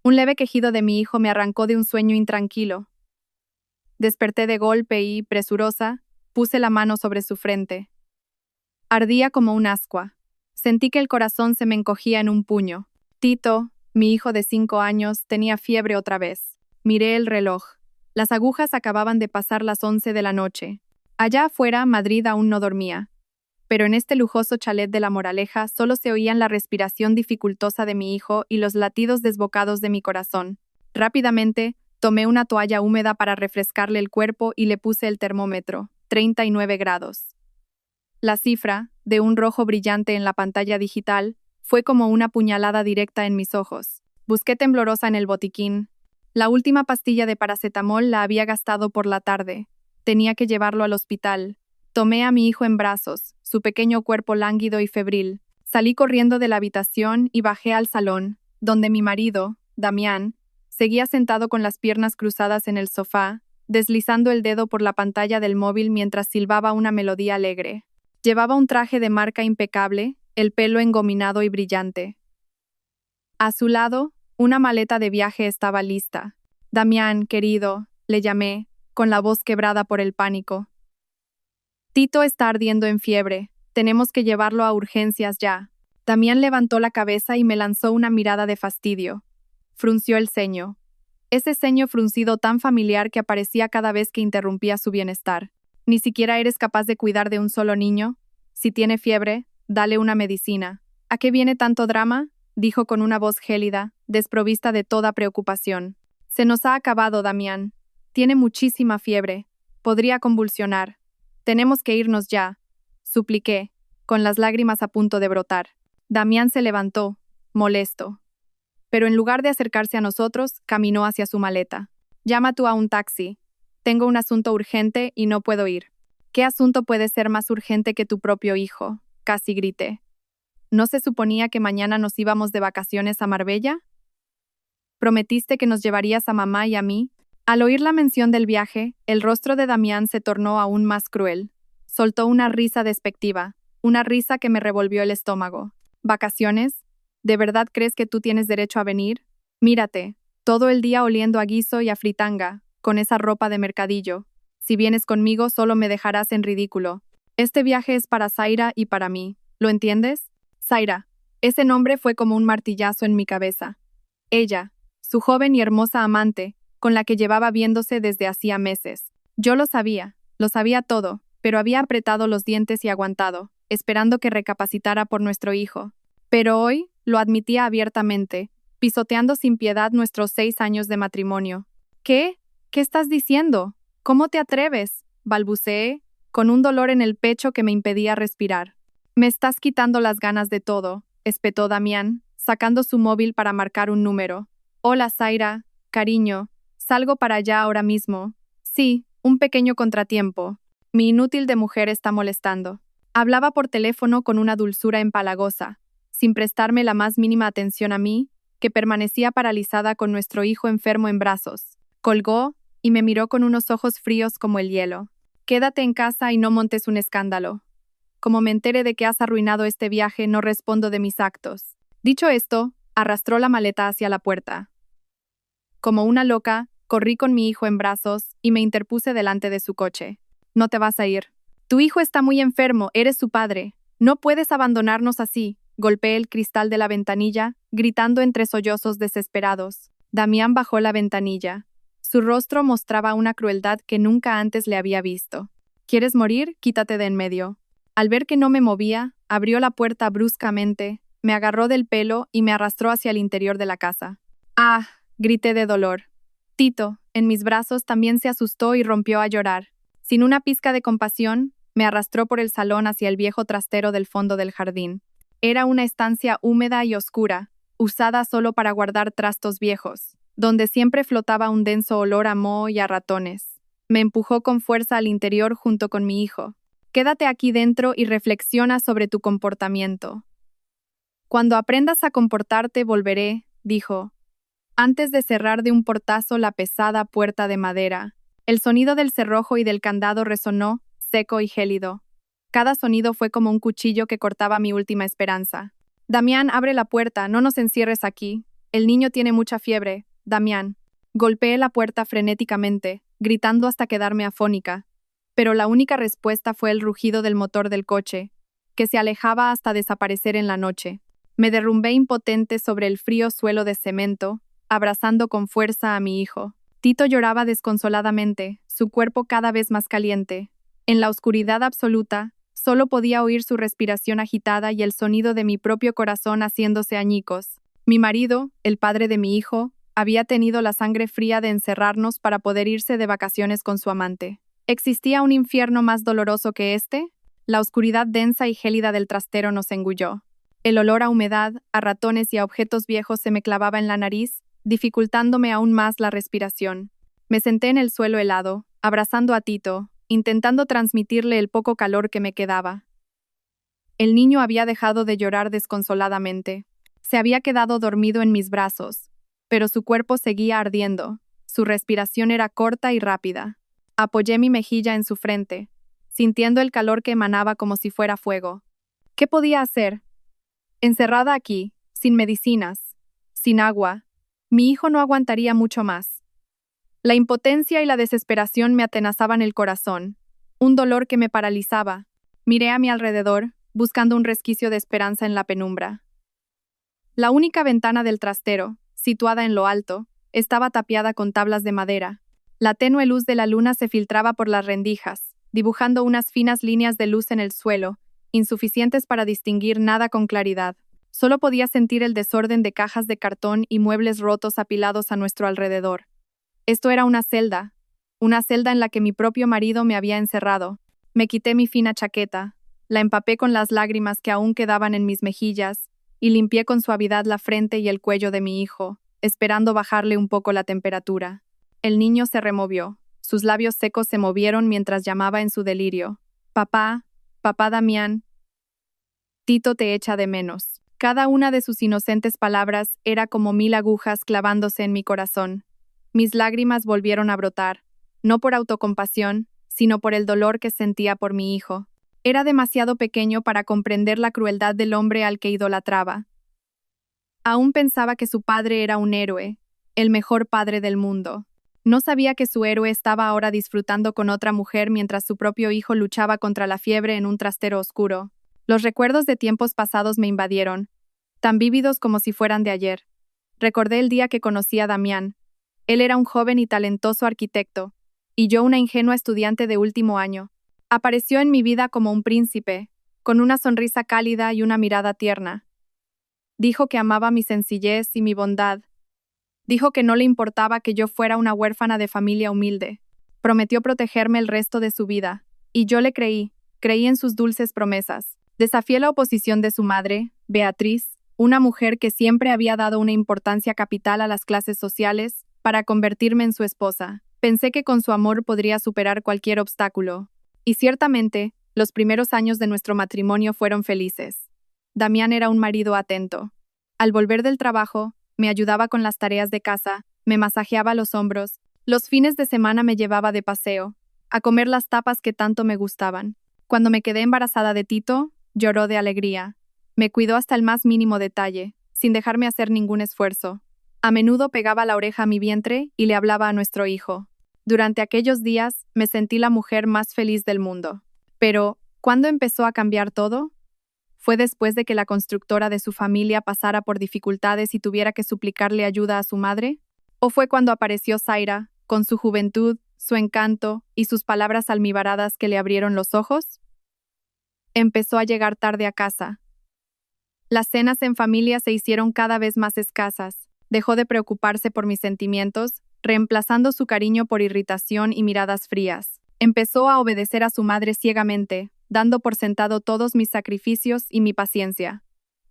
Un leve quejido de mi hijo me arrancó de un sueño intranquilo. Desperté de golpe y, presurosa, puse la mano sobre su frente. Ardía como un ascua. Sentí que el corazón se me encogía en un puño. Tito, mi hijo de 5 años, tenía fiebre otra vez. Miré el reloj. Las agujas acababan de pasar las 11 de la noche. Allá afuera, Madrid aún no dormía. Pero en este lujoso chalet de La Moraleja solo se oían la respiración dificultosa de mi hijo y los latidos desbocados de mi corazón. Rápidamente, tomé una toalla húmeda para refrescarle el cuerpo y le puse el termómetro, 39 grados. La cifra, de un rojo brillante en la pantalla digital, fue como una puñalada directa en mis ojos. Busqué temblorosa en el botiquín. La última pastilla de paracetamol la había gastado por la tarde. Tenía que llevarlo al hospital. Tomé a mi hijo en brazos, su pequeño cuerpo lánguido y febril. Salí corriendo de la habitación y bajé al salón, donde mi marido, Damián, seguía sentado con las piernas cruzadas en el sofá, deslizando el dedo por la pantalla del móvil mientras silbaba una melodía alegre. Llevaba un traje de marca impecable, el pelo engominado y brillante. A su lado, una maleta de viaje estaba lista. Damián, querido, le llamé, con la voz quebrada por el pánico. Tito está ardiendo en fiebre. Tenemos que llevarlo a urgencias ya. Damián levantó la cabeza y me lanzó una mirada de fastidio. Frunció el ceño. Ese ceño fruncido tan familiar que aparecía cada vez que interrumpía su bienestar. ¿Ni siquiera eres capaz de cuidar de un solo niño? Si tiene fiebre, dale una medicina. ¿A qué viene tanto drama?, dijo con una voz gélida, desprovista de toda preocupación. Se nos ha acabado, Damián. Tiene muchísima fiebre. Podría convulsionar. Tenemos que irnos ya, supliqué, con las lágrimas a punto de brotar. Damián se levantó, molesto. Pero en lugar de acercarse a nosotros, caminó hacia su maleta. Llama tú a un taxi. Tengo un asunto urgente y no puedo ir. ¿Qué asunto puede ser más urgente que tu propio hijo?, casi grité. ¿No se suponía que mañana nos íbamos de vacaciones a Marbella? ¿Prometiste que nos llevarías a mamá y a mí? Al oír la mención del viaje, el rostro de Damián se tornó aún más cruel. Soltó una risa despectiva, una risa que me revolvió el estómago. ¿Vacaciones? ¿De verdad crees que tú tienes derecho a venir? Mírate, todo el día oliendo a guiso y a fritanga, con esa ropa de mercadillo. Si vienes conmigo solo me dejarás en ridículo. Este viaje es para Zaira y para mí, ¿lo entiendes? Zaira. Ese nombre fue como un martillazo en mi cabeza. Ella, su joven y hermosa amante, con la que llevaba viéndose desde hacía meses. Yo lo sabía todo, pero había apretado los dientes y aguantado, esperando que recapacitara por nuestro hijo. Pero hoy, lo admitía abiertamente, pisoteando sin piedad nuestros 6 años de matrimonio. ¿Qué? ¿Qué estás diciendo? ¿Cómo te atreves?, balbuceé, con un dolor en el pecho que me impedía respirar. Me estás quitando las ganas de todo, espetó Damián, sacando su móvil para marcar un número. Hola, Zaira, cariño. Salgo para allá ahora mismo. Sí, un pequeño contratiempo. Mi inútil de mujer está molestando. Hablaba por teléfono con una dulzura empalagosa, sin prestarme la más mínima atención a mí, que permanecía paralizada con nuestro hijo enfermo en brazos. Colgó y me miró con unos ojos fríos como el hielo. Quédate en casa y no montes un escándalo. Como me entere de que has arruinado este viaje, no respondo de mis actos. Dicho esto, arrastró la maleta hacia la puerta. Como una loca, corrí con mi hijo en brazos y me interpuse delante de su coche. No te vas a ir. Tu hijo está muy enfermo, eres su padre. No puedes abandonarnos así. Golpeé el cristal de la ventanilla, gritando entre sollozos desesperados. Damián bajó la ventanilla. Su rostro mostraba una crueldad que nunca antes le había visto. ¿Quieres morir? Quítate de en medio. Al ver que no me movía, abrió la puerta bruscamente, me agarró del pelo y me arrastró hacia el interior de la casa. ¡Ah!, grité de dolor. Tito, en mis brazos, también se asustó y rompió a llorar. Sin una pizca de compasión, me arrastró por el salón hacia el viejo trastero del fondo del jardín. Era una estancia húmeda y oscura, usada solo para guardar trastos viejos, donde siempre flotaba un denso olor a moho y a ratones. Me empujó con fuerza al interior junto con mi hijo. Quédate aquí dentro y reflexiona sobre tu comportamiento. Cuando aprendas a comportarte, volveré, dijo, antes de cerrar de un portazo la pesada puerta de madera. El sonido del cerrojo y del candado resonó, seco y gélido. Cada sonido fue como un cuchillo que cortaba mi última esperanza. Damián, abre la puerta, no nos encierres aquí. El niño tiene mucha fiebre, Damián. Golpeé la puerta frenéticamente, gritando hasta quedarme afónica. Pero la única respuesta fue el rugido del motor del coche, que se alejaba hasta desaparecer en la noche. Me derrumbé impotente sobre el frío suelo de cemento, abrazando con fuerza a mi hijo. Tito lloraba desconsoladamente, su cuerpo cada vez más caliente. En la oscuridad absoluta, solo podía oír su respiración agitada y el sonido de mi propio corazón haciéndose añicos. Mi marido, el padre de mi hijo, había tenido la sangre fría de encerrarnos para poder irse de vacaciones con su amante. ¿Existía un infierno más doloroso que este? La oscuridad densa y gélida del trastero nos engulló. El olor a humedad, a ratones y a objetos viejos se me clavaba en la nariz, dificultándome aún más la respiración. Me senté en el suelo helado, abrazando a Tito, intentando transmitirle el poco calor que me quedaba. El niño había dejado de llorar desconsoladamente. Se había quedado dormido en mis brazos, pero su cuerpo seguía ardiendo. Su respiración era corta y rápida. Apoyé mi mejilla en su frente, sintiendo el calor que emanaba como si fuera fuego. ¿Qué podía hacer? Encerrada aquí, sin medicinas, sin agua, mi hijo no aguantaría mucho más. La impotencia y la desesperación me atenazaban el corazón, un dolor que me paralizaba. Miré a mi alrededor, buscando un resquicio de esperanza en la penumbra. La única ventana del trastero, situada en lo alto, estaba tapiada con tablas de madera. La tenue luz de la luna se filtraba por las rendijas, dibujando unas finas líneas de luz en el suelo, insuficientes para distinguir nada con claridad. Solo podía sentir el desorden de cajas de cartón y muebles rotos apilados a nuestro alrededor. Esto era una celda en la que mi propio marido me había encerrado. Me quité mi fina chaqueta, la empapé con las lágrimas que aún quedaban en mis mejillas, y limpié con suavidad la frente y el cuello de mi hijo, esperando bajarle un poco la temperatura. El niño se removió. Sus labios secos se movieron mientras llamaba en su delirio. Papá, papá Damián. Tito te echa de menos. Cada una de sus inocentes palabras era como 1000 agujas clavándose en mi corazón. Mis lágrimas volvieron a brotar, no por autocompasión, sino por el dolor que sentía por mi hijo. Era demasiado pequeño para comprender la crueldad del hombre al que idolatraba. Aún pensaba que su padre era un héroe, el mejor padre del mundo. No sabía que su héroe estaba ahora disfrutando con otra mujer mientras su propio hijo luchaba contra la fiebre en un trastero oscuro. Los recuerdos de tiempos pasados me invadieron, tan vívidos como si fueran de ayer. Recordé el día que conocí a Damián. Él era un joven y talentoso arquitecto, y yo una ingenua estudiante de último año. Apareció en mi vida como un príncipe, con una sonrisa cálida y una mirada tierna. Dijo que amaba mi sencillez y mi bondad. Dijo que no le importaba que yo fuera una huérfana de familia humilde. Prometió protegerme el resto de su vida, y yo le creí en sus dulces promesas. Desafié la oposición de su madre, Beatriz, una mujer que siempre había dado una importancia capital a las clases sociales, para convertirme en su esposa. Pensé que con su amor podría superar cualquier obstáculo. Y ciertamente, los primeros años de nuestro matrimonio fueron felices. Damián era un marido atento. Al volver del trabajo, me ayudaba con las tareas de casa, me masajeaba los hombros, los fines de semana me llevaba de paseo, a comer las tapas que tanto me gustaban. Cuando me quedé embarazada de Tito, lloró de alegría. Me cuidó hasta el más mínimo detalle, sin dejarme hacer ningún esfuerzo. A menudo pegaba la oreja a mi vientre y le hablaba a nuestro hijo. Durante aquellos días me sentí la mujer más feliz del mundo. Pero, ¿cuándo empezó a cambiar todo? ¿Fue después de que la constructora de su familia pasara por dificultades y tuviera que suplicarle ayuda a su madre? ¿O fue cuando apareció Zaira, con su juventud, su encanto y sus palabras almibaradas que le abrieron los ojos? Empezó a llegar tarde a casa. Las cenas en familia se hicieron cada vez más escasas. Dejó de preocuparse por mis sentimientos, reemplazando su cariño por irritación y miradas frías. Empezó a obedecer a su madre ciegamente, dando por sentado todos mis sacrificios y mi paciencia.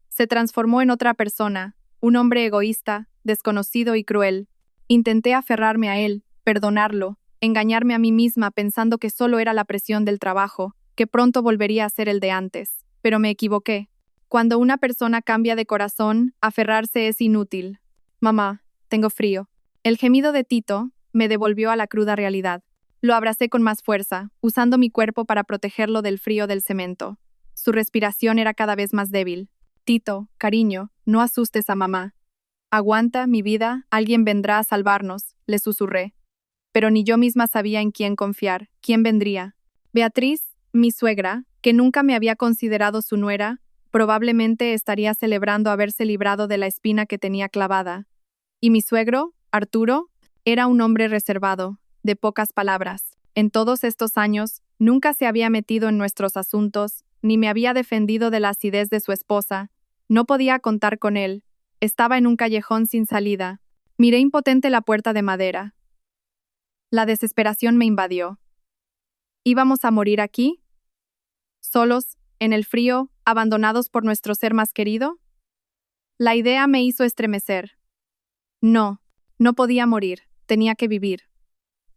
Se transformó en otra persona, un hombre egoísta, desconocido y cruel. Intenté aferrarme a él, perdonarlo, engañarme a mí misma pensando que solo era la presión del trabajo, que pronto volvería a ser el de antes. Pero me equivoqué. Cuando una persona cambia de corazón, aferrarse es inútil. Mamá, tengo frío. El gemido de Tito me devolvió a la cruda realidad. Lo abracé con más fuerza, usando mi cuerpo para protegerlo del frío del cemento. Su respiración era cada vez más débil. Tito, cariño, no asustes a mamá. Aguanta, mi vida, alguien vendrá a salvarnos, le susurré. Pero ni yo misma sabía en quién confiar, quién vendría. Beatriz, mi suegra, que nunca me había considerado su nuera, probablemente estaría celebrando haberse librado de la espina que tenía clavada. Y mi suegro, Arturo, era un hombre reservado, de pocas palabras. En todos estos años, nunca se había metido en nuestros asuntos, ni me había defendido de la acidez de su esposa. No podía contar con él. Estaba en un callejón sin salida. Miré impotente la puerta de madera. La desesperación me invadió. ¿Íbamos a morir aquí? ¿Solos, en el frío, abandonados por nuestro ser más querido? La idea me hizo estremecer. No, no podía morir, tenía que vivir.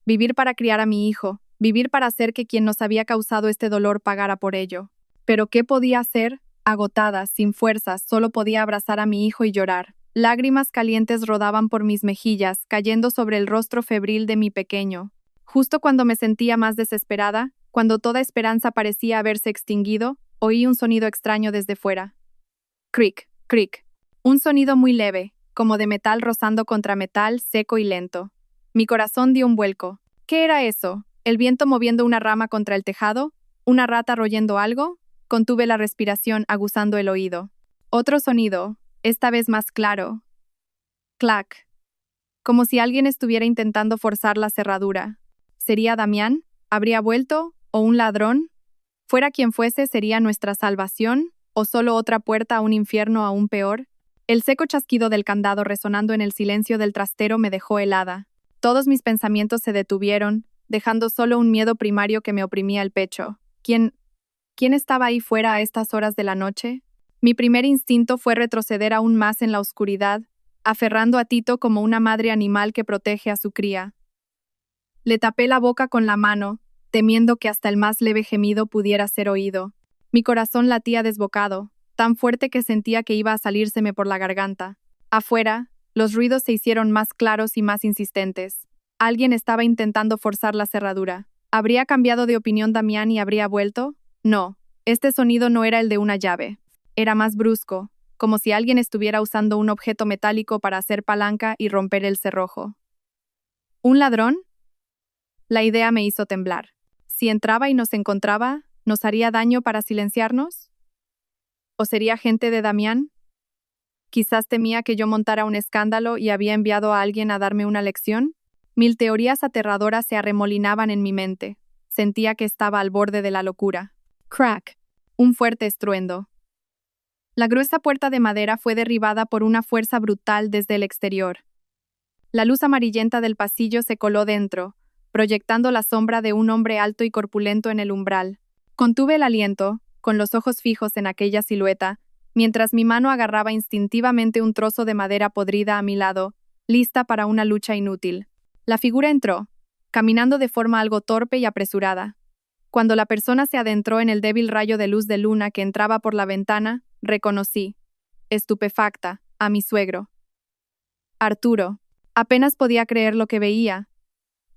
Vivir para criar a mi hijo, vivir para hacer que quien nos había causado este dolor pagara por ello. ¿Pero qué podía hacer? Agotada, sin fuerzas, solo podía abrazar a mi hijo y llorar. Lágrimas calientes rodaban por mis mejillas, cayendo sobre el rostro febril de mi pequeño. Justo cuando me sentía más desesperada, cuando toda esperanza parecía haberse extinguido, oí un sonido extraño desde fuera. Cric, cric. Un sonido muy leve, como de metal rozando contra metal, seco y lento. Mi corazón dio un vuelco. ¿Qué era eso? ¿El viento moviendo una rama contra el tejado? ¿Una rata royendo algo? Contuve la respiración, aguzando el oído. Otro sonido, esta vez más claro. Clac. Como si alguien estuviera intentando forzar la cerradura. ¿Sería Damián? ¿Habría vuelto? ¿O un ladrón? Fuera quien fuese, ¿sería nuestra salvación? ¿O solo otra puerta a un infierno aún peor? El seco chasquido del candado resonando en el silencio del trastero me dejó helada. Todos mis pensamientos se detuvieron, dejando solo un miedo primario que me oprimía el pecho. ¿Quién estaba ahí fuera a estas horas de la noche? Mi primer instinto fue retroceder aún más en la oscuridad, aferrando a Tito como una madre animal que protege a su cría. Le tapé la boca con la mano, temiendo que hasta el más leve gemido pudiera ser oído. Mi corazón latía desbocado, tan fuerte que sentía que iba a salírseme por la garganta. Afuera, los ruidos se hicieron más claros y más insistentes. Alguien estaba intentando forzar la cerradura. ¿Habría cambiado de opinión Damián y habría vuelto? No, este sonido no era el de una llave. Era más brusco, como si alguien estuviera usando un objeto metálico para hacer palanca y romper el cerrojo. ¿Un ladrón? La idea me hizo temblar. Si entraba y nos encontraba, ¿nos haría daño para silenciarnos? ¿O sería gente de Damián? Quizás temía que yo montara un escándalo y había enviado a alguien a darme una lección. Mil teorías aterradoras se arremolinaban en mi mente. Sentía que estaba al borde de la locura. Crack. Un fuerte estruendo. La gruesa puerta de madera fue derribada por una fuerza brutal desde el exterior. La luz amarillenta del pasillo se coló dentro, proyectando la sombra de un hombre alto y corpulento en el umbral. Contuve el aliento, con los ojos fijos en aquella silueta, mientras mi mano agarraba instintivamente un trozo de madera podrida a mi lado, lista para una lucha inútil. La figura entró, caminando de forma algo torpe y apresurada. Cuando la persona se adentró en el débil rayo de luz de luna que entraba por la ventana, reconocí, estupefacta, a mi suegro. Arturo. Apenas podía creer lo que veía.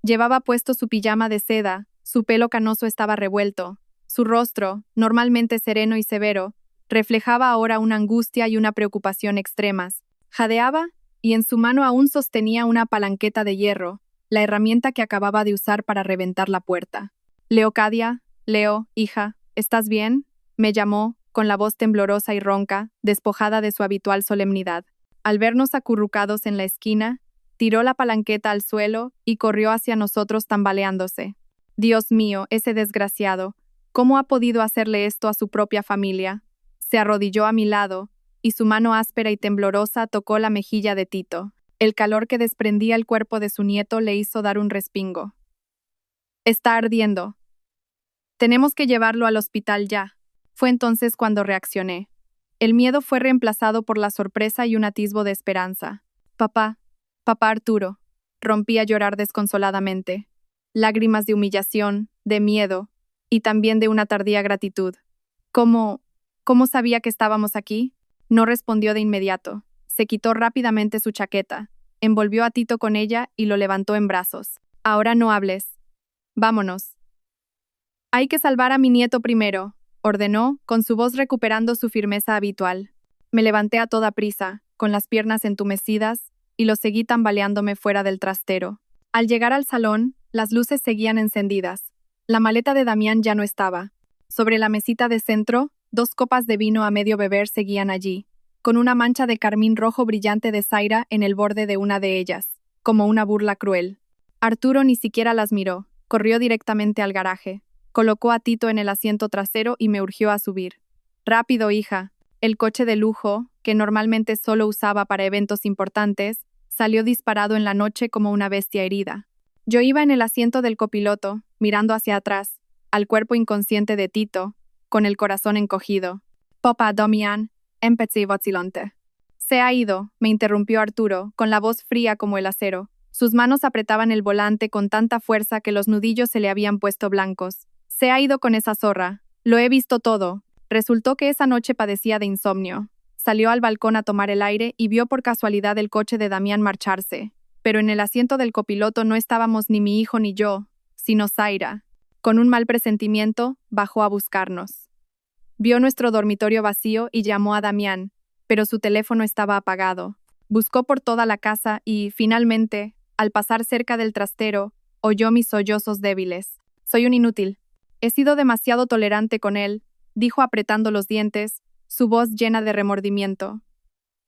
Llevaba puesto su pijama de seda, su pelo canoso estaba revuelto. Su rostro, normalmente sereno y severo, reflejaba ahora una angustia y una preocupación extremas. Jadeaba, y en su mano aún sostenía una palanqueta de hierro, la herramienta que acababa de usar para reventar la puerta. Leocadia, Leo, hija, ¿estás bien?, me llamó, con la voz temblorosa y ronca, despojada de su habitual solemnidad. Al vernos acurrucados en la esquina, tiró la palanqueta al suelo y corrió hacia nosotros tambaleándose. Dios mío, ese desgraciado, ¿cómo ha podido hacerle esto a su propia familia? Se arrodilló a mi lado, y su mano áspera y temblorosa tocó la mejilla de Tito. El calor que desprendía el cuerpo de su nieto le hizo dar un respingo. Está ardiendo. Tenemos que llevarlo al hospital ya. Fue entonces cuando reaccioné. El miedo fue reemplazado por la sorpresa y un atisbo de esperanza. Papá Arturo. Rompí a llorar desconsoladamente. Lágrimas de humillación, de miedo, y también de una tardía gratitud. ¿Cómo sabía que estábamos aquí? No respondió de inmediato. Se quitó rápidamente su chaqueta, envolvió a Tito con ella y lo levantó en brazos. Ahora no hables. Vámonos. Hay que salvar a mi nieto primero, ordenó, con su voz recuperando su firmeza habitual. Me levanté a toda prisa, con las piernas entumecidas, y lo seguí tambaleándome fuera del trastero. Al llegar al salón, las luces seguían encendidas. La maleta de Damián ya no estaba. Sobre la mesita de centro, 2 copas de vino a medio beber seguían allí, con una mancha de carmín rojo brillante de Zaira en el borde de una de ellas, como una burla cruel. Arturo ni siquiera las miró, corrió directamente al garaje, colocó a Tito en el asiento trasero y me urgió a subir. «Rápido, hija». El coche de lujo, que normalmente solo usaba para eventos importantes, salió disparado en la noche como una bestia herida. Yo iba en el asiento del copiloto, mirando hacia atrás, al cuerpo inconsciente de Tito, con el corazón encogido. «Papá, Damián, empecé vacilante». «Se ha ido», me interrumpió Arturo, con la voz fría como el acero. Sus manos apretaban el volante con tanta fuerza que los nudillos se le habían puesto blancos. «Se ha ido con esa zorra. Lo he visto todo». Resultó que esa noche padecía de insomnio. Salió al balcón a tomar el aire y vio por casualidad el coche de Damián marcharse. Pero en el asiento del copiloto no estábamos ni mi hijo ni yo, sino Zaira. Con un mal presentimiento, bajó a buscarnos. Vio nuestro dormitorio vacío y llamó a Damián, pero su teléfono estaba apagado. Buscó por toda la casa y, finalmente, al pasar cerca del trastero, oyó mis sollozos débiles. «Soy un inútil. He sido demasiado tolerante con él», dijo apretando los dientes, su voz llena de remordimiento.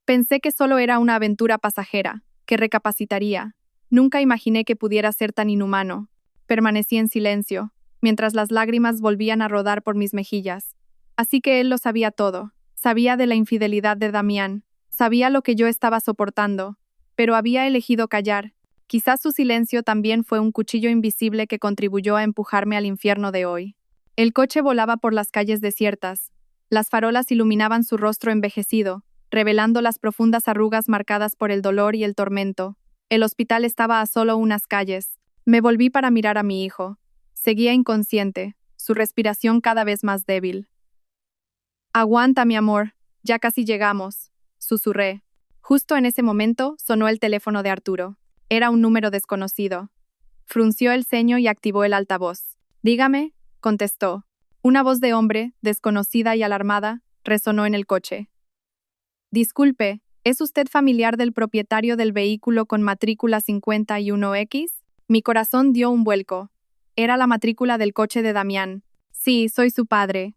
«Pensé que solo era una aventura pasajera, que recapacitaría. Nunca imaginé que pudiera ser tan inhumano». Permanecí en silencio, mientras las lágrimas volvían a rodar por mis mejillas. Así que él lo sabía todo. Sabía de la infidelidad de Damián, sabía lo que yo estaba soportando, pero había elegido callar. Quizás su silencio también fue un cuchillo invisible que contribuyó a empujarme al infierno de hoy. El coche volaba por las calles desiertas. Las farolas iluminaban su rostro envejecido, revelando las profundas arrugas marcadas por el dolor y el tormento. El hospital estaba a solo unas calles. Me volví para mirar a mi hijo. Seguía inconsciente, su respiración cada vez más débil. «Aguanta, mi amor, ya casi llegamos», susurré. Justo en ese momento sonó el teléfono de Arturo. Era un número desconocido. Frunció el ceño y activó el altavoz. «Dígame», contestó. Una voz de hombre, desconocida y alarmada, resonó en el coche. «Disculpe, ¿es usted familiar del propietario del vehículo con matrícula 51X?» Mi corazón dio un vuelco. Era la matrícula del coche de Damián. «Sí, soy su padre».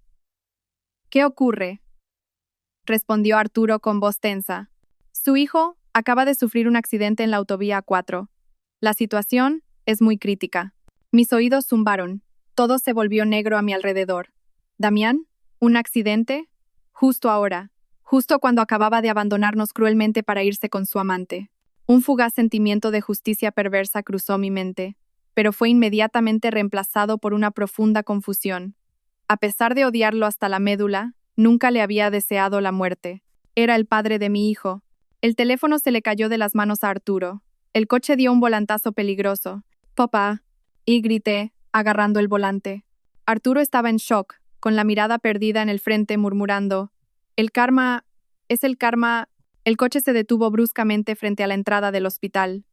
«¿Qué ocurre?», respondió Arturo con voz tensa. «Su hijo acaba de sufrir un accidente en la autovía 4. La situación es muy crítica». Mis oídos zumbaron. Todo se volvió negro a mi alrededor. «¿Damián? ¿Un accidente? Justo ahora, justo cuando acababa de abandonarnos cruelmente para irse con su amante». Un fugaz sentimiento de justicia perversa cruzó mi mente, pero fue inmediatamente reemplazado por una profunda confusión. A pesar de odiarlo hasta la médula, nunca le había deseado la muerte. Era el padre de mi hijo. El teléfono se le cayó de las manos a Arturo. El coche dio un volantazo peligroso. «Papá», y grité, agarrando el volante. Arturo estaba en shock, con la mirada perdida en el frente, murmurando: «El karma, es el karma». El coche se detuvo bruscamente frente a la entrada del hospital.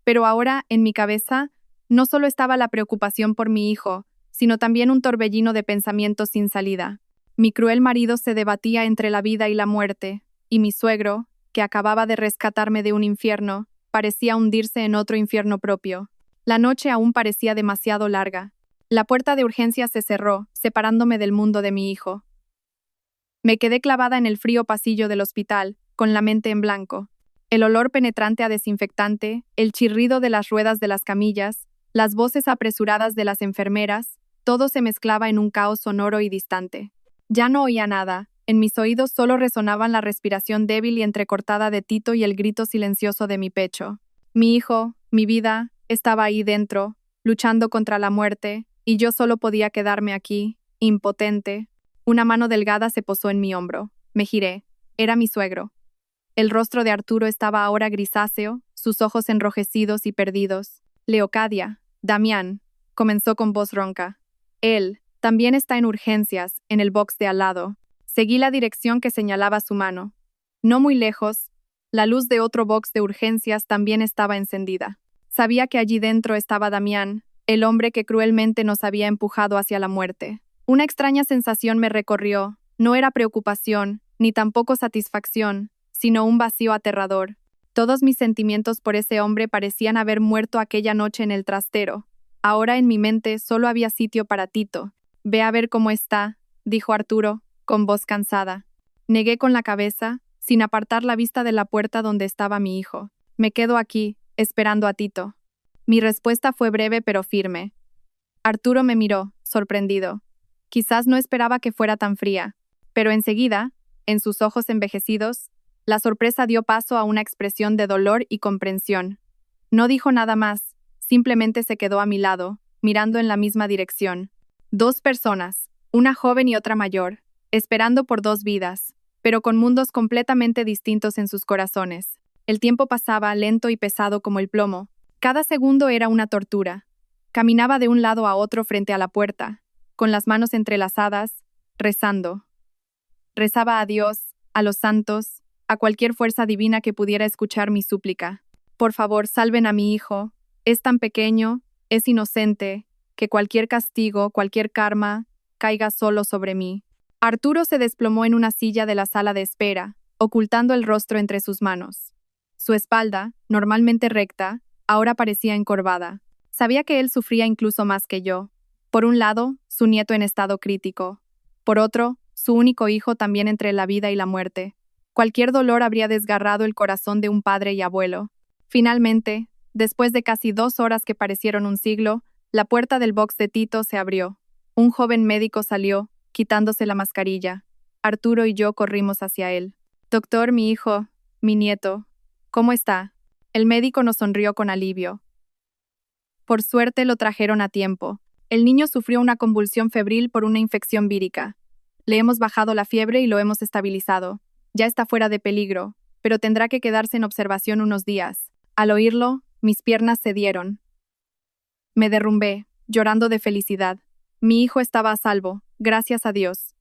Pero ahora, en mi cabeza, no solo estaba la preocupación por mi hijo, sino también un torbellino de pensamientos sin salida. Mi cruel marido se debatía entre la vida y la muerte, y mi suegro, que acababa de rescatarme de un infierno, parecía hundirse en otro infierno propio. La noche aún parecía demasiado larga. La puerta de urgencias se cerró, separándome del mundo de mi hijo. Me quedé clavada en el frío pasillo del hospital, con la mente en blanco. El olor penetrante a desinfectante, el chirrido de las ruedas de las camillas, las voces apresuradas de las enfermeras, todo se mezclaba en un caos sonoro y distante. Ya no oía nada, en mis oídos solo resonaban la respiración débil y entrecortada de Tito y el grito silencioso de mi pecho. Mi hijo, mi vida, estaba ahí dentro, luchando contra la muerte, y yo solo podía quedarme aquí, impotente. Una mano delgada se posó en mi hombro. Me giré. Era mi suegro. El rostro de Arturo estaba ahora grisáceo, sus ojos enrojecidos y perdidos. «Leocadia, Damián», comenzó con voz ronca. «Él también está en urgencias, en el box de al lado». Seguí la dirección que señalaba su mano. No muy lejos, la luz de otro box de urgencias también estaba encendida. Sabía que allí dentro estaba Damián, el hombre que cruelmente nos había empujado hacia la muerte. Una extraña sensación me recorrió. No era preocupación, ni tampoco satisfacción, sino un vacío aterrador. Todos mis sentimientos por ese hombre parecían haber muerto aquella noche en el trastero. Ahora en mi mente solo había sitio para Tito. Ve a ver cómo está, dijo Arturo, con voz cansada. Negué con la cabeza, sin apartar la vista de la puerta donde estaba mi hijo. Me quedo aquí, esperando a Tito. Mi respuesta fue breve pero firme. Arturo me miró, sorprendido. Quizás no esperaba que fuera tan fría, pero enseguida, en sus ojos envejecidos, la sorpresa dio paso a una expresión de dolor y comprensión. No dijo nada más, simplemente se quedó a mi lado, mirando en la misma dirección. Dos personas, una joven y otra mayor, esperando por dos vidas, pero con mundos completamente distintos en sus corazones. El tiempo pasaba lento y pesado como el plomo. Cada segundo era una tortura. Caminaba de un lado a otro frente a la puerta, con las manos entrelazadas, rezando. Rezaba a Dios, a los santos, a cualquier fuerza divina que pudiera escuchar mi súplica. Por favor, salven a mi hijo. Es tan pequeño, es inocente, que cualquier castigo, cualquier karma, caiga solo sobre mí. Arturo se desplomó en una silla de la sala de espera, ocultando el rostro entre sus manos. Su espalda, normalmente recta, ahora parecía encorvada. Sabía que él sufría incluso más que yo. Por un lado, su nieto en estado crítico. Por otro, su único hijo también entre la vida y la muerte. Cualquier dolor habría desgarrado el corazón de un padre y abuelo. Finalmente, después de casi 2 horas que parecieron un siglo, la puerta del box de Tito se abrió. Un joven médico salió, quitándose la mascarilla. Arturo y yo corrimos hacia él. Doctor, mi hijo, mi nieto, ¿cómo está? El médico nos sonrió con alivio. Por suerte lo trajeron a tiempo. El niño sufrió una convulsión febril por una infección vírica. Le hemos bajado la fiebre y lo hemos estabilizado. Ya está fuera de peligro, pero tendrá que quedarse en observación unos días. Al oírlo, mis piernas cedieron. Me derrumbé, llorando de felicidad. Mi hijo estaba a salvo, gracias a Dios.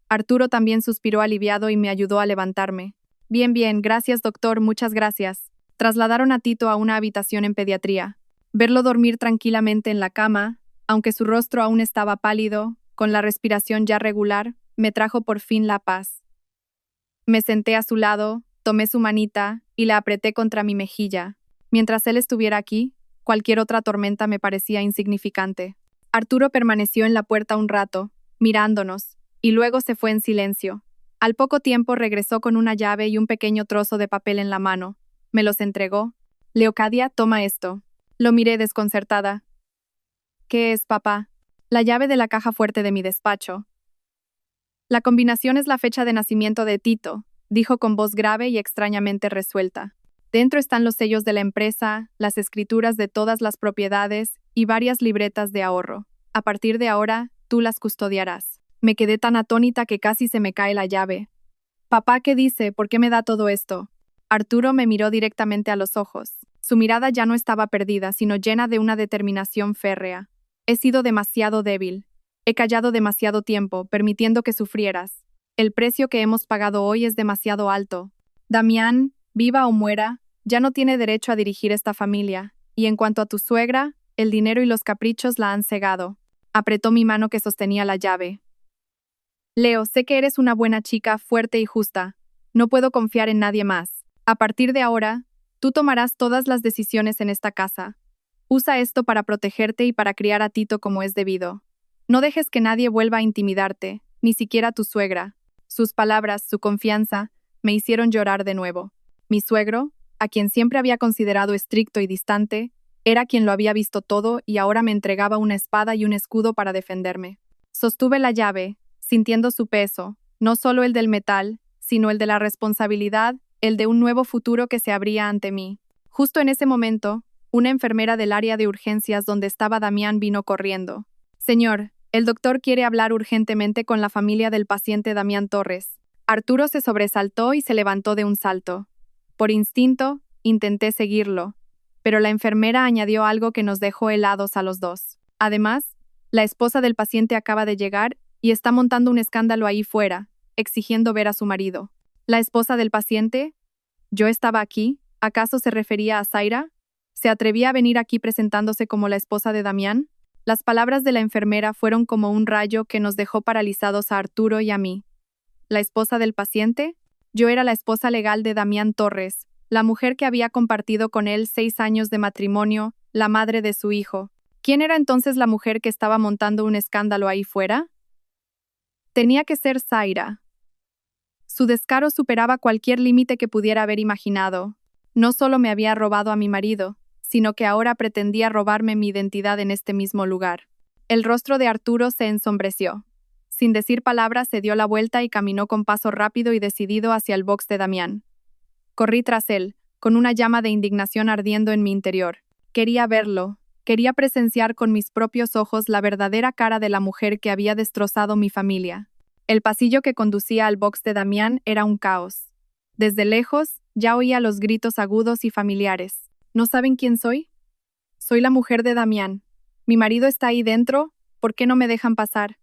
Arturo también suspiró aliviado y me ayudó a levantarme. Bien, gracias doctor, muchas gracias. Trasladaron a Tito a una habitación en pediatría. Verlo dormir tranquilamente en la cama, aunque su rostro aún estaba pálido, con la respiración ya regular, me trajo por fin la paz. Me senté a su lado, tomé su manita y la apreté contra mi mejilla. Mientras él estuviera aquí, cualquier otra tormenta me parecía insignificante. Arturo permaneció en la puerta un rato, mirándonos, y luego se fue en silencio. Al poco tiempo regresó con una llave y un pequeño trozo de papel en la mano. Me los entregó. Leocadia, toma esto. Lo miré desconcertada. ¿Qué es, papá? La llave de la caja fuerte de mi despacho. La combinación es la fecha de nacimiento de Tito, dijo con voz grave y extrañamente resuelta. Dentro están los sellos de la empresa, las escrituras de todas las propiedades y varias libretas de ahorro. A partir de ahora, tú las custodiarás. Me quedé tan atónita que casi se me cae la llave. Papá, ¿qué dice? ¿Por qué me da todo esto? Arturo me miró directamente a los ojos. Su mirada ya no estaba perdida, sino llena de una determinación férrea. He sido demasiado débil. He callado demasiado tiempo, permitiendo que sufrieras. El precio que hemos pagado hoy es demasiado alto. Damián, viva o muera, ya no tiene derecho a dirigir esta familia, y en cuanto a tu suegra, el dinero y los caprichos la han cegado. Apretó mi mano que sostenía la llave. Leo, sé que eres una buena chica, fuerte y justa. No puedo confiar en nadie más. A partir de ahora, tú tomarás todas las decisiones en esta casa. Usa esto para protegerte y para criar a Tito como es debido. No dejes que nadie vuelva a intimidarte, ni siquiera tu suegra. Sus palabras, su confianza, me hicieron llorar de nuevo. Mi suegro, a quien siempre había considerado estricto y distante, era quien lo había visto todo y ahora me entregaba una espada y un escudo para defenderme. Sostuve la llave, sintiendo su peso, no solo el del metal, sino el de la responsabilidad, el de un nuevo futuro que se abría ante mí. Justo en ese momento, una enfermera del área de urgencias donde estaba Damián vino corriendo. Señor, el doctor quiere hablar urgentemente con la familia del paciente Damián Torres. Arturo se sobresaltó y se levantó de un salto. Por instinto, intenté seguirlo, pero la enfermera añadió algo que nos dejó helados a los dos. Además, la esposa del paciente acaba de llegar y está montando un escándalo ahí fuera, exigiendo ver a su marido. ¿La esposa del paciente? ¿Yo estaba aquí? ¿Acaso se refería a Zaira? ¿Se atrevía a venir aquí presentándose como la esposa de Damián? Las palabras de la enfermera fueron como un rayo que nos dejó paralizados a Arturo y a mí. ¿La esposa del paciente? Yo era la esposa legal de Damián Torres, la mujer que había compartido con él 6 años de matrimonio, la madre de su hijo. ¿Quién era entonces la mujer que estaba montando un escándalo ahí fuera? Tenía que ser Zaira. Su descaro superaba cualquier límite que pudiera haber imaginado. No solo me había robado a mi marido, sino que ahora pretendía robarme mi identidad en este mismo lugar. El rostro de Arturo se ensombreció. Sin decir palabras, se dio la vuelta y caminó con paso rápido y decidido hacia el box de Damián. Corrí tras él, con una llama de indignación ardiendo en mi interior. Quería verlo. Quería presenciar con mis propios ojos la verdadera cara de la mujer que había destrozado mi familia. El pasillo que conducía al box de Damián era un caos. Desde lejos, ya oía los gritos agudos y familiares. ¿No saben quién soy? Soy la mujer de Damián. Mi marido está ahí dentro, ¿por qué no me dejan pasar?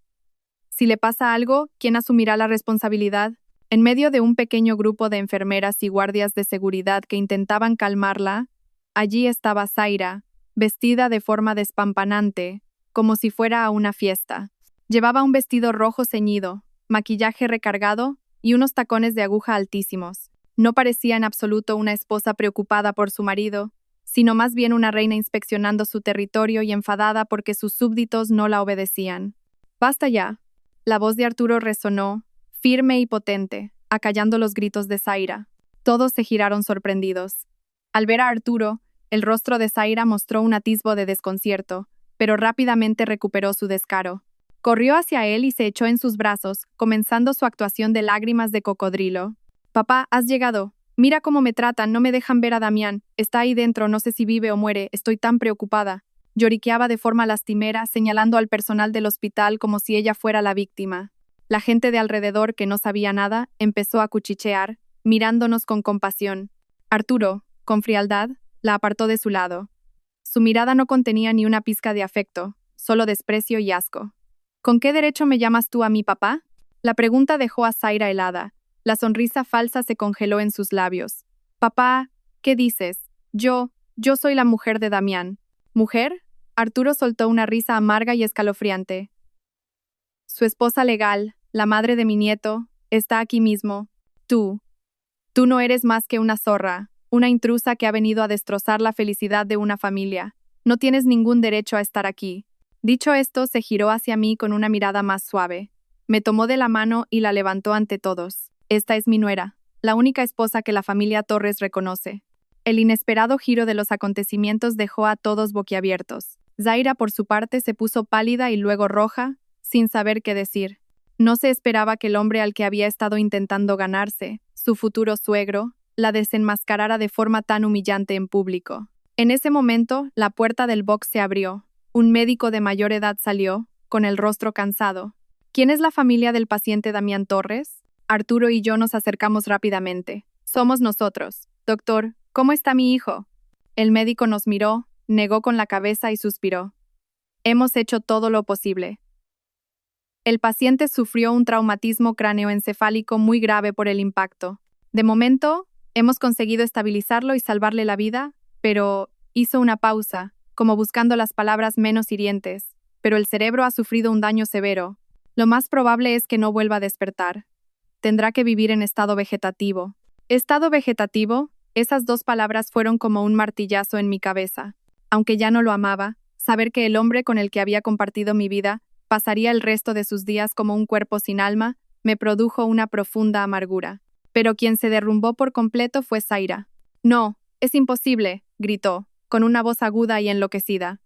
Si le pasa algo, ¿quién asumirá la responsabilidad? En medio de un pequeño grupo de enfermeras y guardias de seguridad que intentaban calmarla, allí estaba Zaira, vestida de forma despampanante, como si fuera a una fiesta. Llevaba un vestido rojo ceñido, maquillaje recargado y unos tacones de aguja altísimos. No parecía en absoluto una esposa preocupada por su marido, sino más bien una reina inspeccionando su territorio y enfadada porque sus súbditos no la obedecían. «Basta ya». La voz de Arturo resonó, firme y potente, acallando los gritos de Zaira. Todos se giraron sorprendidos. Al ver a Arturo, el rostro de Zaira mostró un atisbo de desconcierto, pero rápidamente recuperó su descaro. Corrió hacia él y se echó en sus brazos, comenzando su actuación de lágrimas de cocodrilo. «Papá, has llegado. Mira cómo me tratan, no me dejan ver a Damián. Está ahí dentro, no sé si vive o muere, estoy tan preocupada». Lloriqueaba de forma lastimera, señalando al personal del hospital como si ella fuera la víctima. La gente de alrededor, que no sabía nada, empezó a cuchichear, mirándonos con compasión. Arturo, con frialdad, la apartó de su lado. Su mirada no contenía ni una pizca de afecto, solo desprecio y asco. «¿Con qué derecho me llamas tú a mi papá?» La pregunta dejó a Zaira helada. La sonrisa falsa se congeló en sus labios. «Papá, ¿qué dices? Yo soy la mujer de Damián». «¿Mujer?» Arturo soltó una risa amarga y escalofriante. «Su esposa legal, la madre de mi nieto, está aquí mismo. Tú no eres más que una zorra, una intrusa que ha venido a destrozar la felicidad de una familia. No tienes ningún derecho a estar aquí». Dicho esto, se giró hacia mí con una mirada más suave. Me tomó de la mano y la levantó ante todos. «Esta es mi nuera, la única esposa que la familia Torres reconoce». El inesperado giro de los acontecimientos dejó a todos boquiabiertos. Zaira, por su parte, se puso pálida y luego roja, sin saber qué decir. No se esperaba que el hombre al que había estado intentando ganarse, su futuro suegro, la desenmascarara de forma tan humillante en público. En ese momento, la puerta del box se abrió. Un médico de mayor edad salió, con el rostro cansado. «¿Quién es la familia del paciente Damián Torres?» Arturo y yo nos acercamos rápidamente. «Somos nosotros. Doctor, ¿cómo está mi hijo?» El médico nos miró, negó con la cabeza y suspiró. «Hemos hecho todo lo posible». El paciente sufrió un traumatismo cráneoencefálico muy grave por el impacto. De momento, hemos conseguido estabilizarlo y salvarle la vida, pero hizo una pausa, como buscando las palabras menos hirientes. «Pero el cerebro ha sufrido un daño severo. Lo más probable es que no vuelva a despertar. Tendrá que vivir en estado vegetativo». «Estado vegetativo», esas dos palabras fueron como un martillazo en mi cabeza. Aunque ya no lo amaba, saber que el hombre con el que había compartido mi vida pasaría el resto de sus días como un cuerpo sin alma, me produjo una profunda amargura. Pero quien se derrumbó por completo fue Zaira. «No, es imposible», gritó, con una voz aguda y enloquecida.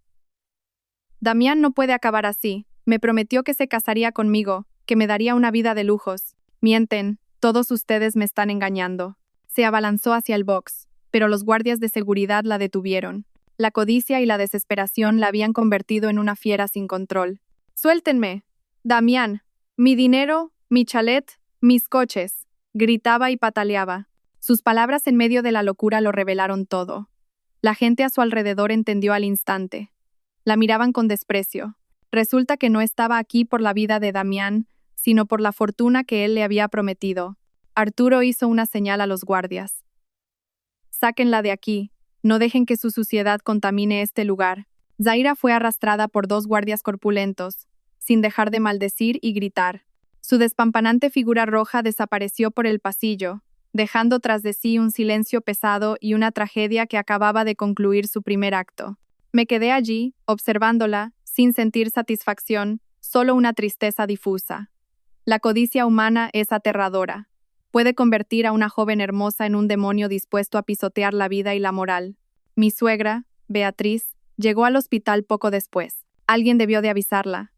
«Damián no puede acabar así. Me prometió que se casaría conmigo, que me daría una vida de lujos. Mienten, todos ustedes me están engañando». Se abalanzó hacia el box, pero los guardias de seguridad la detuvieron. La codicia y la desesperación la habían convertido en una fiera sin control. «¡Suéltenme! Damián, mi dinero, mi chalet, mis coches», gritaba y pataleaba. Sus palabras en medio de la locura lo revelaron todo. La gente a su alrededor entendió al instante. La miraban con desprecio. Resulta que no estaba aquí por la vida de Damián, sino por la fortuna que él le había prometido. Arturo hizo una señal a los guardias. «Sáquenla de aquí. No dejen que su suciedad contamine este lugar». Zaira fue arrastrada por dos guardias corpulentos, sin dejar de maldecir y gritar. Su despampanante figura roja desapareció por el pasillo, dejando tras de sí un silencio pesado y una tragedia que acababa de concluir su primer acto. Me quedé allí, observándola, sin sentir satisfacción, solo una tristeza difusa. La codicia humana es aterradora. Puede convertir a una joven hermosa en un demonio dispuesto a pisotear la vida y la moral. Mi suegra, Beatriz, llegó al hospital poco después. Alguien debió de avisarla.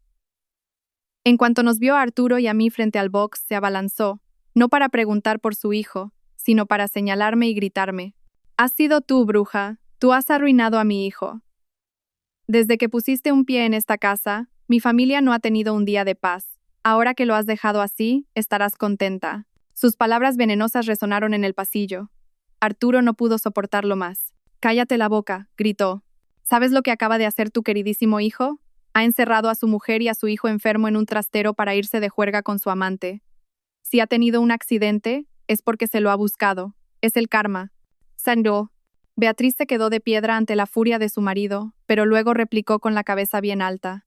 En cuanto nos vio a Arturo y a mí frente al box, se abalanzó, no para preguntar por su hijo, sino para señalarme y gritarme. «Has sido tú, bruja, tú has arruinado a mi hijo. Desde que pusiste un pie en esta casa, mi familia no ha tenido un día de paz. Ahora que lo has dejado así, estarás contenta». Sus palabras venenosas resonaron en el pasillo. Arturo no pudo soportarlo más. «Cállate la boca», gritó. «¿Sabes lo que acaba de hacer tu queridísimo hijo? Ha encerrado a su mujer y a su hijo enfermo en un trastero para irse de juerga con su amante. Si ha tenido un accidente, es porque se lo ha buscado. Es el karma». Sangró. Beatriz se quedó de piedra ante la furia de su marido, pero luego replicó con la cabeza bien alta.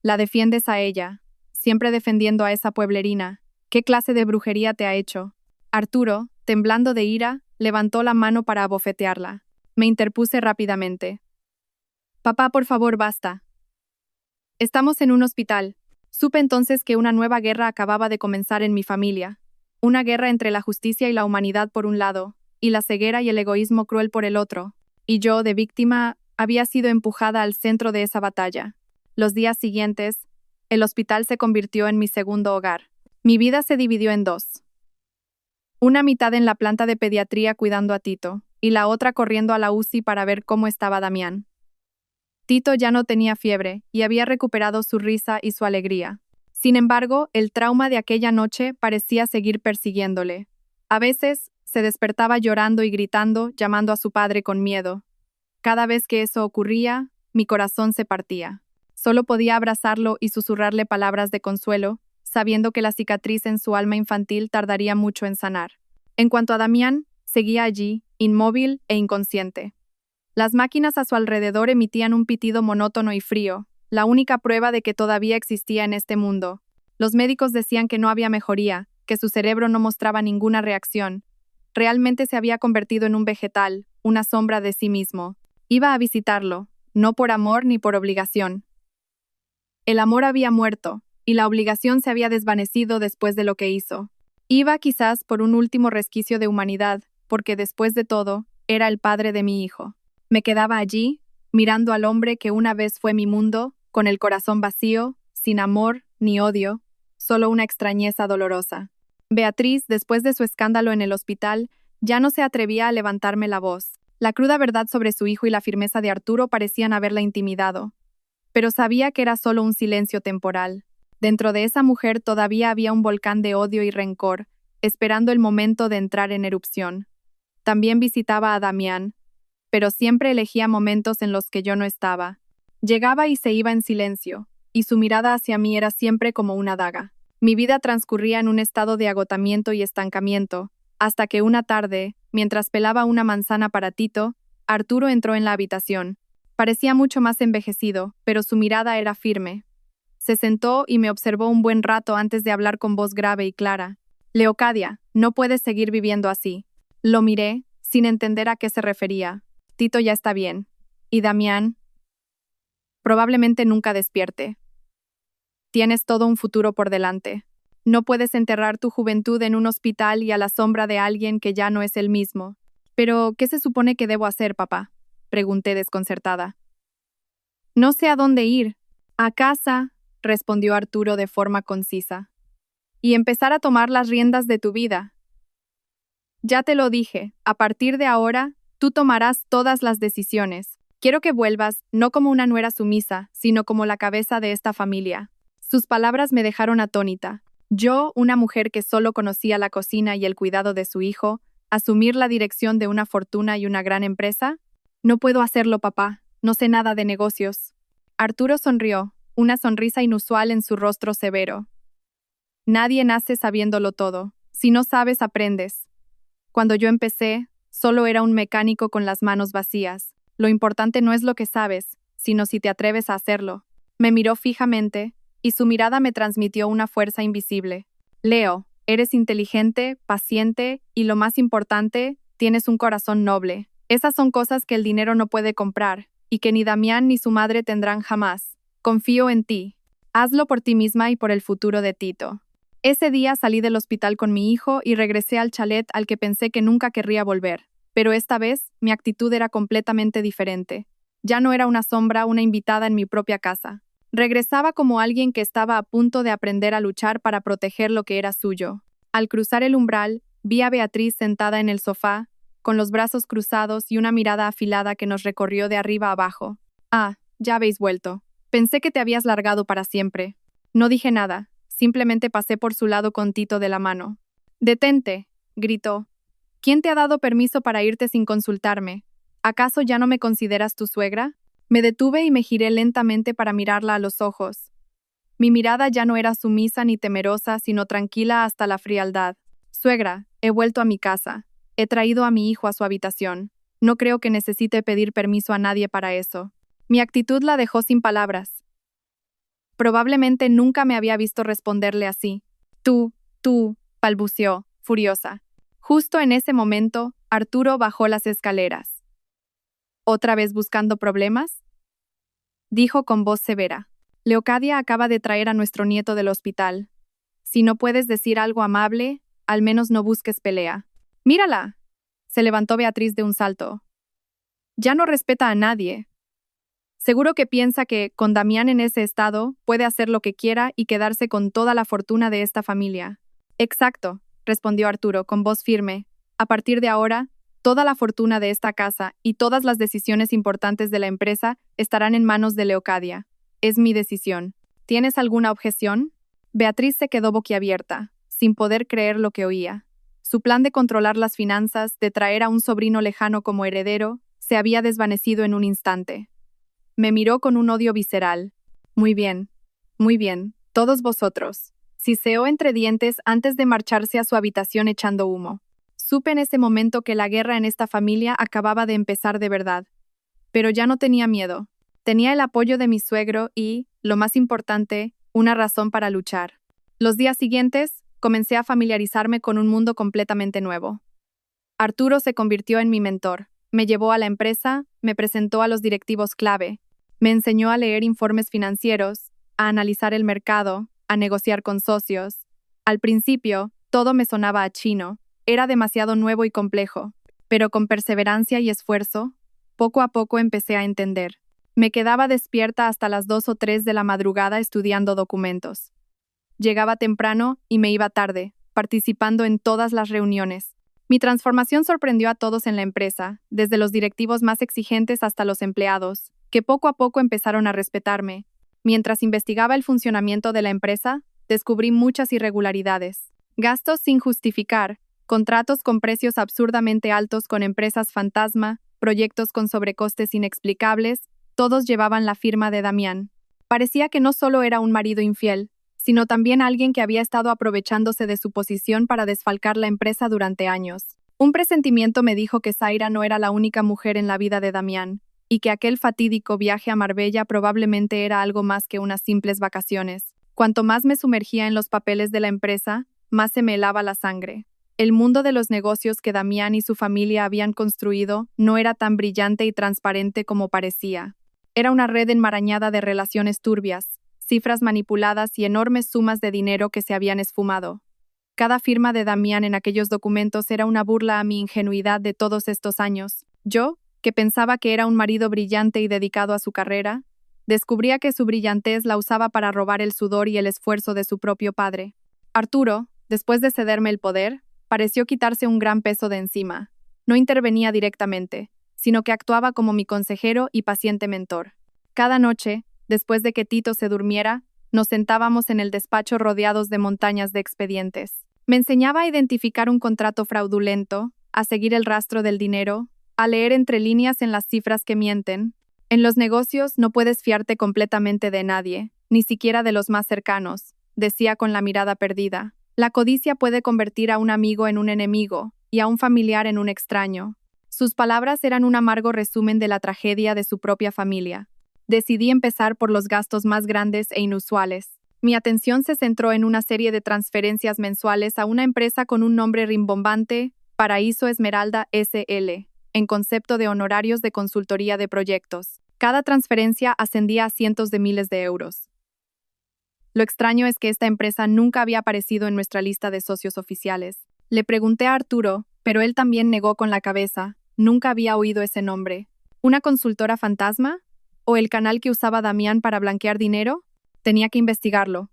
«La defiendes a ella, siempre defendiendo a esa pueblerina. ¿Qué clase de brujería te ha hecho?» Arturo, temblando de ira, levantó la mano para abofetearla. Me interpuse rápidamente. «Papá, por favor, basta. Estamos en un hospital». Supe entonces que una nueva guerra acababa de comenzar en mi familia. Una guerra entre la justicia y la humanidad por un lado, y la ceguera y el egoísmo cruel por el otro. Y yo, de víctima, había sido empujada al centro de esa batalla. Los días siguientes, el hospital se convirtió en mi segundo hogar. Mi vida se dividió en dos. Una mitad en la planta de pediatría cuidando a Tito, y la otra corriendo a la UCI para ver cómo estaba Damián. Tito ya no tenía fiebre y había recuperado su risa y su alegría. Sin embargo, el trauma de aquella noche parecía seguir persiguiéndole. A veces, se despertaba llorando y gritando, llamando a su padre con miedo. Cada vez que eso ocurría, mi corazón se partía. Solo podía abrazarlo y susurrarle palabras de consuelo, sabiendo que la cicatriz en su alma infantil tardaría mucho en sanar. En cuanto a Damián, seguía allí, inmóvil e inconsciente. Las máquinas a su alrededor emitían un pitido monótono y frío, la única prueba de que todavía existía en este mundo. Los médicos decían que no había mejoría, que su cerebro no mostraba ninguna reacción. Realmente se había convertido en un vegetal, una sombra de sí mismo. Iba a visitarlo, no por amor ni por obligación. El amor había muerto, y la obligación se había desvanecido después de lo que hizo. Iba quizás por un último resquicio de humanidad, porque después de todo, era el padre de mi hijo. Me quedaba allí, mirando al hombre que una vez fue mi mundo, con el corazón vacío, sin amor ni odio, solo una extrañeza dolorosa. Beatriz, después de su escándalo en el hospital, ya no se atrevía a levantarme la voz. La cruda verdad sobre su hijo y la firmeza de Arturo parecían haberla intimidado. Pero sabía que era solo un silencio temporal. Dentro de esa mujer todavía había un volcán de odio y rencor, esperando el momento de entrar en erupción. También visitaba a Damián, pero siempre elegía momentos en los que yo no estaba. Llegaba y se iba en silencio, y su mirada hacia mí era siempre como una daga. Mi vida transcurría en un estado de agotamiento y estancamiento, hasta que una tarde, mientras pelaba una manzana para Tito, Arturo entró en la habitación. Parecía mucho más envejecido, pero su mirada era firme. Se sentó y me observó un buen rato antes de hablar con voz grave y clara. «Leocadia, no puedes seguir viviendo así». Lo miré, sin entender a qué se refería. Tito ya está bien. ¿Y Damián? Probablemente nunca despierte. Tienes todo un futuro por delante. No puedes enterrar tu juventud en un hospital y a la sombra de alguien que ya no es el mismo. «¿Pero qué se supone que debo hacer, papá?», pregunté desconcertada. «No sé a dónde ir». «A casa», respondió Arturo de forma concisa. «Y empezar a tomar las riendas de tu vida. Ya te lo dije, a partir de ahora, tú tomarás todas las decisiones. Quiero que vuelvas, no como una nuera sumisa, sino como la cabeza de esta familia». Sus palabras me dejaron atónita. Yo, una mujer que solo conocía la cocina y el cuidado de su hijo, ¿asumir la dirección de una fortuna y una gran empresa? «No puedo hacerlo, papá. No sé nada de negocios». Arturo sonrió, una sonrisa inusual en su rostro severo. «Nadie nace sabiéndolo todo. Si no sabes, aprendes. Cuando yo empecé, solo era un mecánico con las manos vacías. Lo importante no es lo que sabes, sino si te atreves a hacerlo». Me miró fijamente, y su mirada me transmitió una fuerza invisible. «Leo, Eres inteligente, paciente y, lo más importante, tienes un corazón noble. Esas son cosas que el dinero no puede comprar y que ni Damián ni su madre tendrán jamás. Confío en ti. Hazlo por ti misma y por el futuro de Tito. Ese día salí del hospital con mi hijo y regresé al chalet al que pensé que nunca querría volver. Pero esta vez, mi actitud era completamente diferente. Ya no era una sombra, una invitada en mi propia casa. Regresaba como alguien que estaba a punto de aprender a luchar para proteger lo que era suyo. Al cruzar el umbral, vi a Beatriz sentada en el sofá, con los brazos cruzados y una mirada afilada que nos recorrió de arriba a abajo. Ah, ya habéis vuelto. Pensé que te habías largado para siempre. No dije nada, simplemente pasé por su lado con Tito de la mano. «Detente», gritó. «¿Quién te ha dado permiso para irte sin consultarme? ¿Acaso ya no me consideras tu suegra?» Me detuve y me giré lentamente para mirarla a los ojos. Mi mirada ya no era sumisa ni temerosa, sino tranquila hasta la frialdad. «Suegra, he vuelto a mi casa. He traído a mi hijo a su habitación. No creo que necesite pedir permiso a nadie para eso». Mi actitud la dejó sin palabras. Probablemente nunca me había visto responderle así. Tú, balbuceó, furiosa. Justo en ese momento, Arturo bajó las escaleras. ¿Otra vez buscando problemas?, dijo con voz severa. Leocadia acaba de traer a nuestro nieto del hospital. Si no puedes decir algo amable, al menos no busques pelea. ¡Mírala!, se levantó Beatriz de un salto. Ya no respeta a nadie. Seguro que piensa que, con Damián en ese estado, puede hacer lo que quiera y quedarse con toda la fortuna de esta familia. Exacto, respondió Arturo con voz firme. A partir de ahora, toda la fortuna de esta casa y todas las decisiones importantes de la empresa estarán en manos de Leocadia. Es mi decisión. ¿Tienes alguna objeción? Beatriz se quedó boquiabierta, sin poder creer lo que oía. Su plan de controlar las finanzas, de traer a un sobrino lejano como heredero, se había desvanecido en un instante. Me miró con un odio visceral. Muy bien, todos vosotros. Siseó entre dientes antes de marcharse a su habitación echando humo. Supe en ese momento que la guerra en esta familia acababa de empezar de verdad. Pero ya no tenía miedo. Tenía el apoyo de mi suegro y, lo más importante, una razón para luchar. Los días siguientes, comencé a familiarizarme con un mundo completamente nuevo. Arturo se convirtió en mi mentor. Me llevó a la empresa, me presentó a los directivos clave, me enseñó a leer informes financieros, a analizar el mercado, a negociar con socios. Al principio, todo me sonaba a chino, era demasiado nuevo y complejo, pero con perseverancia y esfuerzo, poco a poco empecé a entender. Me quedaba despierta hasta las 2 o 3 de la madrugada estudiando documentos. Llegaba temprano y me iba tarde, participando en todas las reuniones. Mi transformación sorprendió a todos en la empresa, desde los directivos más exigentes hasta los empleados, que poco a poco empezaron a respetarme. Mientras investigaba el funcionamiento de la empresa, descubrí muchas irregularidades. Gastos sin justificar, contratos con precios absurdamente altos con empresas fantasma, proyectos con sobrecostes inexplicables, todos llevaban la firma de Damián. Parecía que no solo era un marido infiel, sino también alguien que había estado aprovechándose de su posición para desfalcar la empresa durante años. Un presentimiento me dijo que Zaira no era la única mujer en la vida de Damián, y que aquel fatídico viaje a Marbella probablemente era algo más que unas simples vacaciones. Cuanto más me sumergía en los papeles de la empresa, más se me helaba la sangre. El mundo de los negocios que Damián y su familia habían construido no era tan brillante y transparente como parecía. Era una red enmarañada de relaciones turbias, cifras manipuladas y enormes sumas de dinero que se habían esfumado. Cada firma de Damián en aquellos documentos era una burla a mi ingenuidad de todos estos años. Yo, que pensaba que era un marido brillante y dedicado a su carrera, descubría que su brillantez la usaba para robar el sudor y el esfuerzo de su propio padre. Arturo, después de cederme el poder, pareció quitarse un gran peso de encima. No intervenía directamente, sino que actuaba como mi consejero y paciente mentor. Cada noche, después de que Tito se durmiera, nos sentábamos en el despacho rodeados de montañas de expedientes. Me enseñaba a identificar un contrato fraudulento, a seguir el rastro del dinero, a leer entre líneas en las cifras que mienten. En los negocios no puedes fiarte completamente de nadie, ni siquiera de los más cercanos, decía con la mirada perdida. La codicia puede convertir a un amigo en un enemigo y a un familiar en un extraño. Sus palabras eran un amargo resumen de la tragedia de su propia familia. Decidí empezar por los gastos más grandes e inusuales. Mi atención se centró en una serie de transferencias mensuales a una empresa con un nombre rimbombante, Paraíso Esmeralda SL, en concepto de honorarios de consultoría de proyectos. Cada transferencia ascendía a cientos de miles de euros. Lo extraño es que esta empresa nunca había aparecido en nuestra lista de socios oficiales. Le pregunté a Arturo, pero él también negó con la cabeza. Nunca había oído ese nombre. ¿Una consultora fantasma? ¿O el canal que usaba Damián para blanquear dinero? Tenía que investigarlo.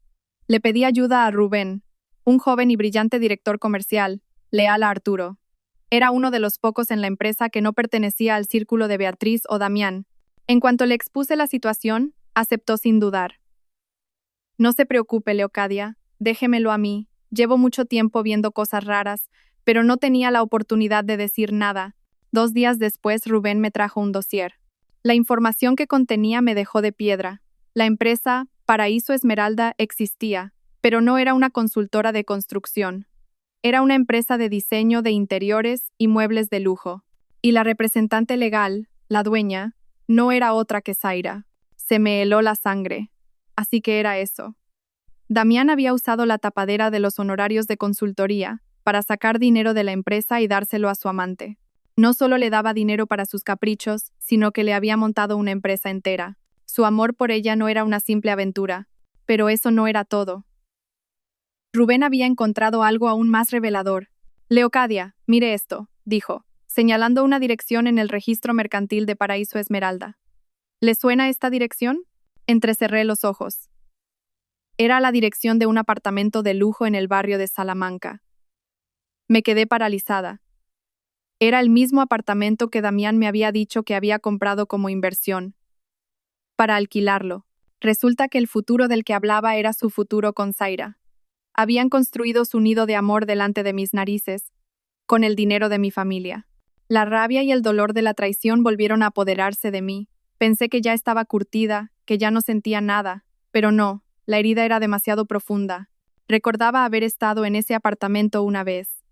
Le pedí ayuda a Rubén, un joven y brillante director comercial, leal a Arturo. Era uno de los pocos en la empresa que no pertenecía al círculo de Beatriz o Damián. En cuanto le expuse la situación, aceptó sin dudar. No se preocupe, Leocadia, déjemelo a mí. Llevo mucho tiempo viendo cosas raras, pero no tenía la oportunidad de decir nada. 2 días después, Rubén me trajo un dossier. La información que contenía me dejó de piedra. La empresa Paraíso Esmeralda existía, pero no era una consultora de construcción. Era una empresa de diseño de interiores y muebles de lujo. Y la representante legal, la dueña, no era otra que Zaira. Se me heló la sangre. Así que era eso. Damián había usado la tapadera de los honorarios de consultoría para sacar dinero de la empresa y dárselo a su amante. No solo le daba dinero para sus caprichos, sino que le había montado una empresa entera. Su amor por ella no era una simple aventura, pero eso no era todo. Rubén había encontrado algo aún más revelador. Leocadia, mire esto, dijo, señalando una dirección en el registro mercantil de Paraíso Esmeralda. ¿Le suena esta dirección? Entrecerré los ojos. Era la dirección de un apartamento de lujo en el barrio de Salamanca. Me quedé paralizada. Era el mismo apartamento que Damián me había dicho que había comprado como inversión. Para alquilarlo. Resulta que el futuro del que hablaba era su futuro con Zaira. Habían construido su nido de amor delante de mis narices, con el dinero de mi familia. La rabia y el dolor de la traición volvieron a apoderarse de mí. Pensé que ya estaba curtida, que ya no sentía nada, pero no, la herida era demasiado profunda. Recordaba haber estado en ese apartamento una vez.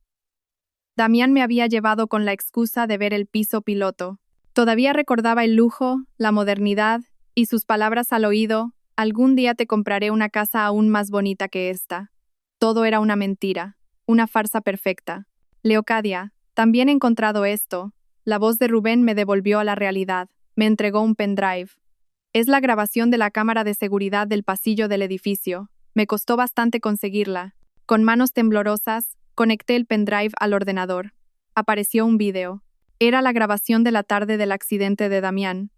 Damián me había llevado con la excusa de ver el piso piloto. Todavía recordaba el lujo, la modernidad y sus palabras al oído: algún día te compraré una casa aún más bonita que esta. Todo era una mentira, una farsa perfecta. Leocadia, también he encontrado esto. La voz de Rubén me devolvió a la realidad. Me entregó un pendrive. Es la grabación de la cámara de seguridad del pasillo del edificio. Me costó bastante conseguirla. Con manos temblorosas, conecté el pendrive al ordenador. Apareció un vídeo. Era la grabación de la tarde del accidente de Damián.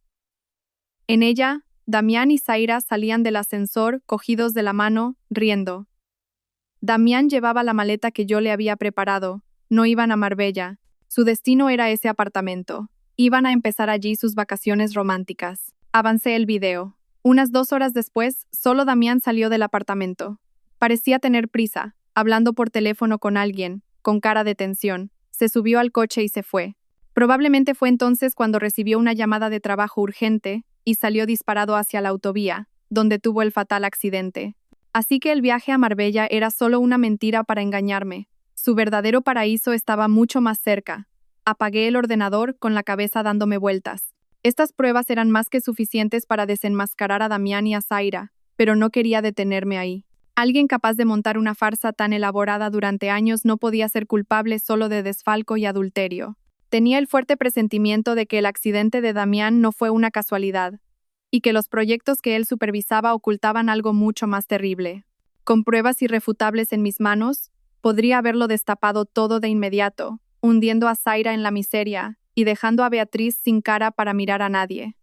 En ella, Damián y Zaira salían del ascensor, cogidos de la mano, riendo. Damián llevaba la maleta que yo le había preparado. No iban a Marbella. Su destino era ese apartamento. Iban a empezar allí sus vacaciones románticas. Avancé el video. Unas 2 horas después, solo Damián salió del apartamento. Parecía tener prisa, hablando por teléfono con alguien, con cara de tensión. Se subió al coche y se fue. Probablemente fue entonces cuando recibió una llamada de trabajo urgente y salió disparado hacia la autovía, donde tuvo el fatal accidente. Así que el viaje a Marbella era solo una mentira para engañarme. Su verdadero paraíso estaba mucho más cerca. Apagué el ordenador con la cabeza dándome vueltas. Estas pruebas eran más que suficientes para desenmascarar a Damián y a Zaira, pero no quería detenerme ahí. Alguien capaz de montar una farsa tan elaborada durante años no podía ser culpable solo de desfalco y adulterio. Tenía el fuerte presentimiento de que el accidente de Damián no fue una casualidad, y que los proyectos que él supervisaba ocultaban algo mucho más terrible. Con pruebas irrefutables en mis manos, podría haberlo destapado todo de inmediato, hundiendo a Zaira en la miseria y dejando a Beatriz sin cara para mirar a nadie.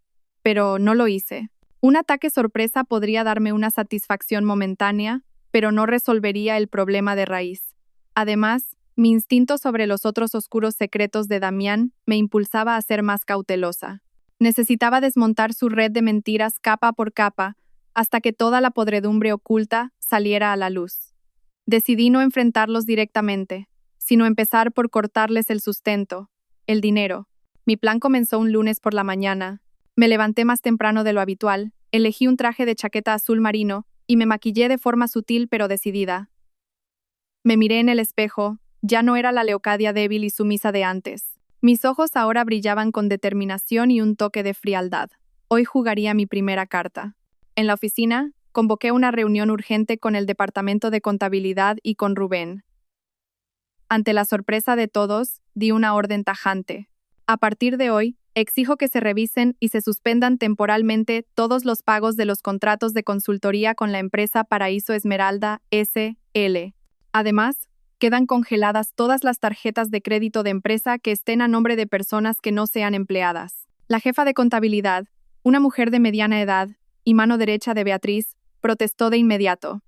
Pero no lo hice. Un ataque sorpresa podría darme una satisfacción momentánea, pero no resolvería el problema de raíz. Además, mi instinto sobre los otros oscuros secretos de Damián me impulsaba a ser más cautelosa. Necesitaba desmontar su red de mentiras capa por capa, hasta que toda la podredumbre oculta saliera a la luz. Decidí no enfrentarlos directamente, sino empezar por cortarles el sustento, el dinero. Mi plan comenzó un lunes por la mañana. Me levanté más temprano de lo habitual, elegí un traje de chaqueta azul marino y me maquillé de forma sutil pero decidida. Me miré en el espejo, ya no era la Leocadia débil y sumisa de antes. Mis ojos ahora brillaban con determinación y un toque de frialdad. Hoy jugaría mi primera carta. En la oficina, convoqué una reunión urgente con el Departamento de Contabilidad y con Rubén. Ante la sorpresa de todos, di una orden tajante. A partir de hoy, exijo que se revisen y se suspendan temporalmente todos los pagos de los contratos de consultoría con la empresa Paraíso Esmeralda S.L. Además, quedan congeladas todas las tarjetas de crédito de empresa que estén a nombre de personas que no sean empleadas. La jefa de contabilidad, una mujer de mediana edad y mano derecha de Beatriz, protestó de inmediato.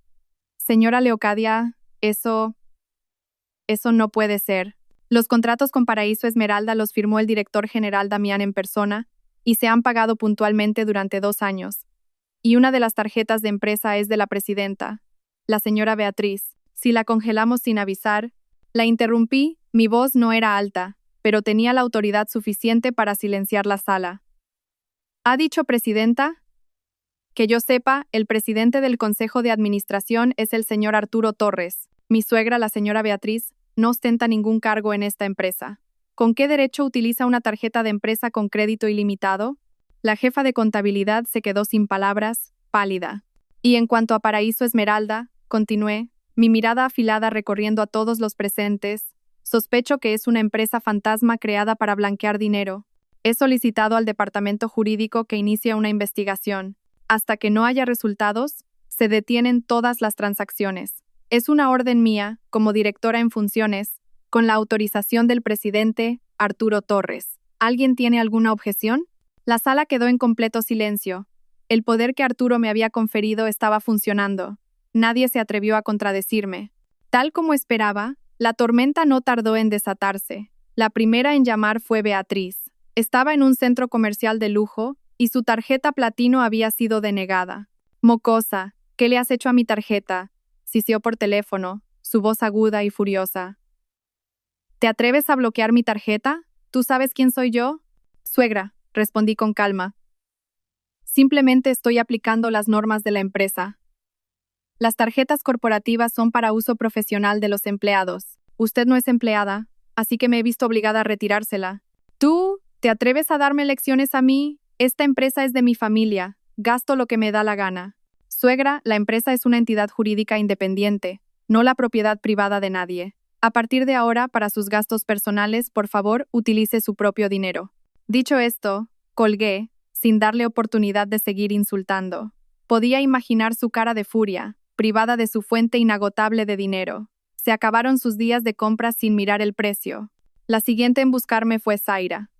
Señora Leocadia, eso no puede ser. Los contratos con Paraíso Esmeralda los firmó el director general Damián en persona y se han pagado puntualmente durante 2 años. Y una de las tarjetas de empresa es de la presidenta, la señora Beatriz. Si la congelamos sin avisar, la interrumpí, mi voz no era alta, pero tenía la autoridad suficiente para silenciar la sala. ¿Ha dicho presidenta? Que yo sepa, el presidente del Consejo de Administración es el señor Arturo Torres. Mi suegra, la señora Beatriz, no ostenta ningún cargo en esta empresa. ¿Con qué derecho utiliza una tarjeta de empresa con crédito ilimitado? La jefa de contabilidad se quedó sin palabras, pálida. Y en cuanto a Paraíso Esmeralda, continué, mi mirada afilada recorriendo a todos los presentes, sospecho que es una empresa fantasma creada para blanquear dinero. He solicitado al departamento jurídico que inicie una investigación. Hasta que no haya resultados, se detienen todas las transacciones. Es una orden mía, como directora en funciones, con la autorización del presidente, Arturo Torres. ¿Alguien tiene alguna objeción? La sala quedó en completo silencio. El poder que Arturo me había conferido estaba funcionando. Nadie se atrevió a contradecirme. Tal como esperaba, la tormenta no tardó en desatarse. La primera en llamar fue Beatriz. Estaba en un centro comercial de lujo y su tarjeta platino había sido denegada. Mocosa, ¿qué le has hecho a mi tarjeta? Sisió por teléfono, su voz aguda y furiosa. ¿Te atreves a bloquear mi tarjeta? ¿Tú sabes quién soy yo? Suegra, respondí con calma. Simplemente estoy aplicando las normas de la empresa. Las tarjetas corporativas son para uso profesional de los empleados. Usted no es empleada, así que me he visto obligada a retirársela. ¿Tú te atreves a darme lecciones a mí? Esta empresa es de mi familia. Gasto lo que me da la gana. Suegra, la empresa es una entidad jurídica independiente, no la propiedad privada de nadie. A partir de ahora, para sus gastos personales, por favor, utilice su propio dinero. Dicho esto, colgué, sin darle oportunidad de seguir insultando. Podía imaginar su cara de furia, privada de su fuente inagotable de dinero. Se acabaron sus días de compras sin mirar el precio. La siguiente en buscarme fue Zaira.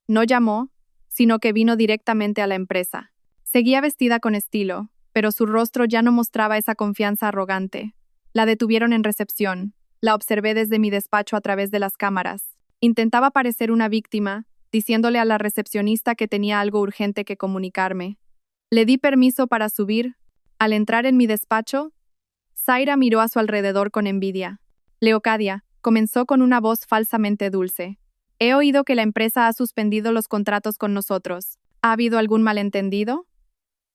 No llamó, sino que vino directamente a la empresa. Seguía vestida con estilo, pero su rostro ya no mostraba esa confianza arrogante. La detuvieron en recepción. La observé desde mi despacho a través de las cámaras. Intentaba parecer una víctima, diciéndole a la recepcionista que tenía algo urgente que comunicarme. Le di permiso para subir. Al entrar en mi despacho, Zaira miró a su alrededor con envidia. Leocadia, comenzó con una voz falsamente dulce. He oído que la empresa ha suspendido los contratos con nosotros. ¿Ha habido algún malentendido?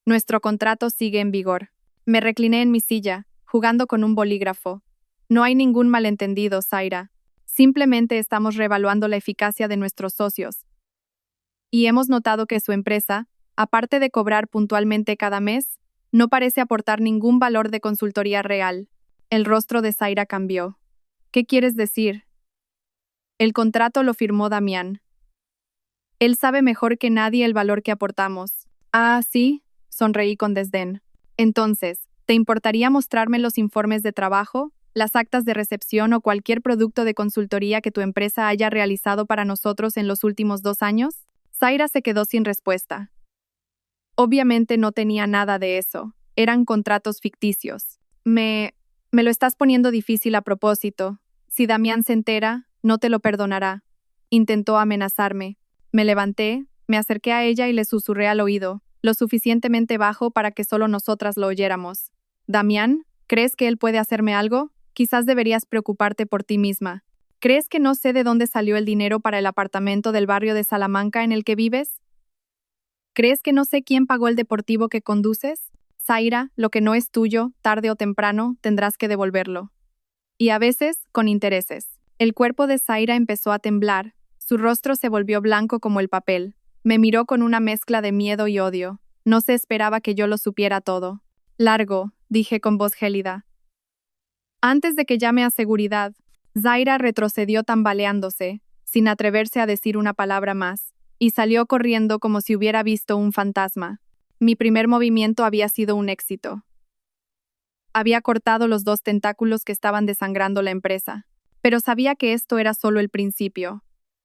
Nuestro contrato sigue en vigor. Me recliné en mi silla, jugando con un bolígrafo. No hay ningún malentendido, Zaira. Simplemente estamos reevaluando la eficacia de nuestros socios. Y hemos notado que su empresa, aparte de cobrar puntualmente cada mes, no parece aportar ningún valor de consultoría real. El rostro de Zaira cambió. ¿Qué quieres decir? El contrato lo firmó Damián. Él sabe mejor que nadie el valor que aportamos. Ah, sí, sonreí con desdén. Entonces, ¿te importaría mostrarme los informes de trabajo, las actas de recepción o cualquier producto de consultoría que tu empresa haya realizado para nosotros en los últimos 2 años? Zaira se quedó sin respuesta. Obviamente no tenía nada de eso. Eran contratos ficticios. Me lo estás poniendo difícil a propósito. Si Damián se entera, no te lo perdonará. Intentó amenazarme. Me levanté, me acerqué a ella y le susurré al oído, lo suficientemente bajo para que solo nosotras lo oyéramos. Damián, ¿crees que él puede hacerme algo? Quizás deberías preocuparte por ti misma. ¿Crees que no sé de dónde salió el dinero para el apartamento del barrio de Salamanca en el que vives? ¿Crees que no sé quién pagó el deportivo que conduces? Zaira, lo que no es tuyo, tarde o temprano, tendrás que devolverlo. Y a veces, con intereses. El cuerpo de Zaira empezó a temblar. Su rostro se volvió blanco como el papel. Me miró con una mezcla de miedo y odio. No se esperaba que yo lo supiera todo. Largo, dije con voz gélida. Antes de que llame a seguridad, Zaira retrocedió tambaleándose, sin atreverse a decir una palabra más, y salió corriendo como si hubiera visto un fantasma. Mi primer movimiento había sido un éxito. Había cortado los 2 tentáculos que estaban desangrando la empresa, pero sabía que esto era solo el principio.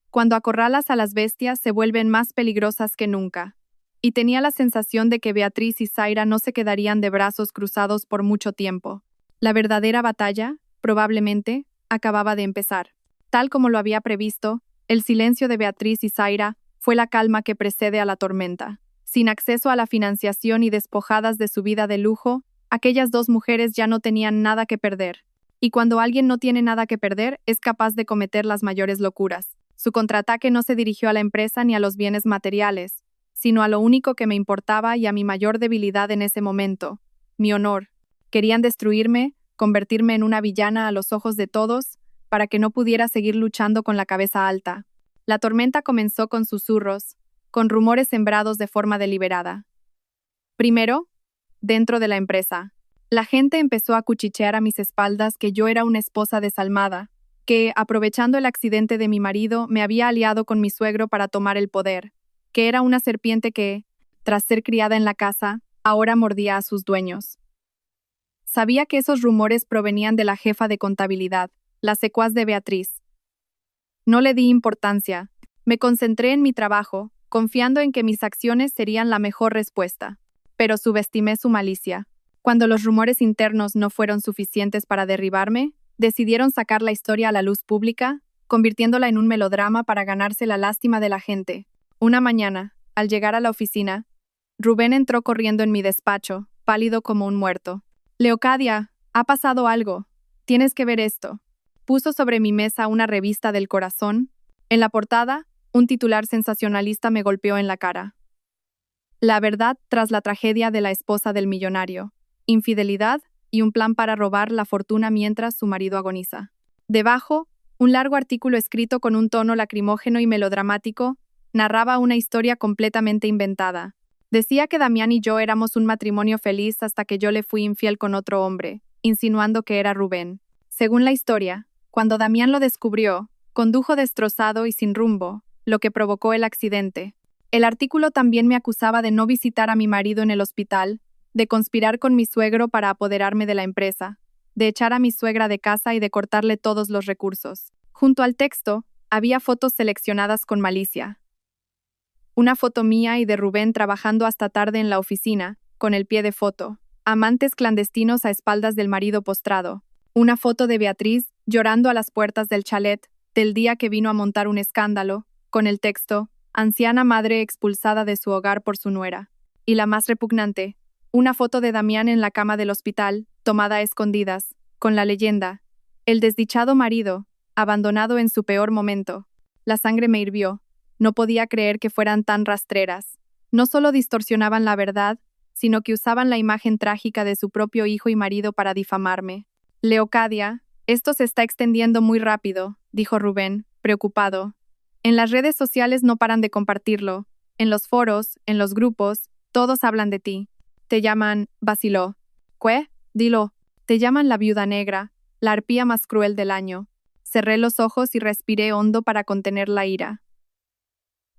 Cuando acorralas a las bestias se vuelven más peligrosas que nunca, y tenía la sensación de que Beatriz y Zaira no se quedarían de brazos cruzados por mucho tiempo. La verdadera batalla, probablemente, acababa de empezar. Tal como lo había previsto, el silencio de Beatriz y Zaira fue la calma que precede a la tormenta. Sin acceso a la financiación y despojadas de su vida de lujo, aquellas 2 mujeres ya no tenían nada que perder. Y cuando alguien no tiene nada que perder, es capaz de cometer las mayores locuras. Su contraataque no se dirigió a la empresa ni a los bienes materiales, sino a lo único que me importaba y a mi mayor debilidad en ese momento, mi honor. Querían destruirme, convertirme en una villana a los ojos de todos, para que no pudiera seguir luchando con la cabeza alta. La tormenta comenzó con susurros, con rumores sembrados de forma deliberada. Primero, dentro de la empresa, la gente empezó a cuchichear a mis espaldas que yo era una esposa desalmada, que, aprovechando el accidente de mi marido, me había aliado con mi suegro para tomar el poder, que era una serpiente que, tras ser criada en la casa, ahora mordía a sus dueños. Sabía que esos rumores provenían de la jefa de contabilidad, la secuaz de Beatriz. No le di importancia. Me concentré en mi trabajo, confiando en que mis acciones serían la mejor respuesta. Pero subestimé su malicia. Cuando los rumores internos no fueron suficientes para derribarme, decidieron sacar la historia a la luz pública, convirtiéndola en un melodrama para ganarse la lástima de la gente. Una mañana, al llegar a la oficina, Rubén entró corriendo en mi despacho, pálido como un muerto. «Leocadia, ha pasado algo. Tienes que ver esto». Puso sobre mi mesa una revista del Corazón. En la portada, un titular sensacionalista me golpeó en la cara. La verdad tras la tragedia de la esposa del millonario. Infidelidad y un plan para robar la fortuna mientras su marido agoniza. Debajo, un largo artículo escrito con un tono lacrimógeno y melodramático narraba una historia completamente inventada. Decía que Damián y yo éramos un matrimonio feliz hasta que yo le fui infiel con otro hombre, insinuando que era Rubén. Según la historia, cuando Damián lo descubrió, condujo destrozado y sin rumbo, lo que provocó el accidente. El artículo también me acusaba de no visitar a mi marido en el hospital, de conspirar con mi suegro para apoderarme de la empresa, de echar a mi suegra de casa y de cortarle todos los recursos. Junto al texto, había fotos seleccionadas con malicia. Una foto mía y de Rubén trabajando hasta tarde en la oficina, con el pie de foto. Amantes clandestinos a espaldas del marido postrado. Una foto de Beatriz llorando a las puertas del chalet, del día que vino a montar un escándalo, con el texto, anciana madre expulsada de su hogar por su nuera. Y la más repugnante, una foto de Damián en la cama del hospital, tomada a escondidas, con la leyenda, el desdichado marido, abandonado en su peor momento. La sangre me hirvió. No podía creer que fueran tan rastreras. No solo distorsionaban la verdad, sino que usaban la imagen trágica de su propio hijo y marido para difamarme. Leocadia, esto se está extendiendo muy rápido, dijo Rubén, preocupado. En las redes sociales no paran de compartirlo. En los foros, en los grupos, todos hablan de ti. Te llaman, vaciló. ¿Qué? Dilo. Te llaman la viuda negra, la arpía más cruel del año. Cerré los ojos y respiré hondo para contener la ira.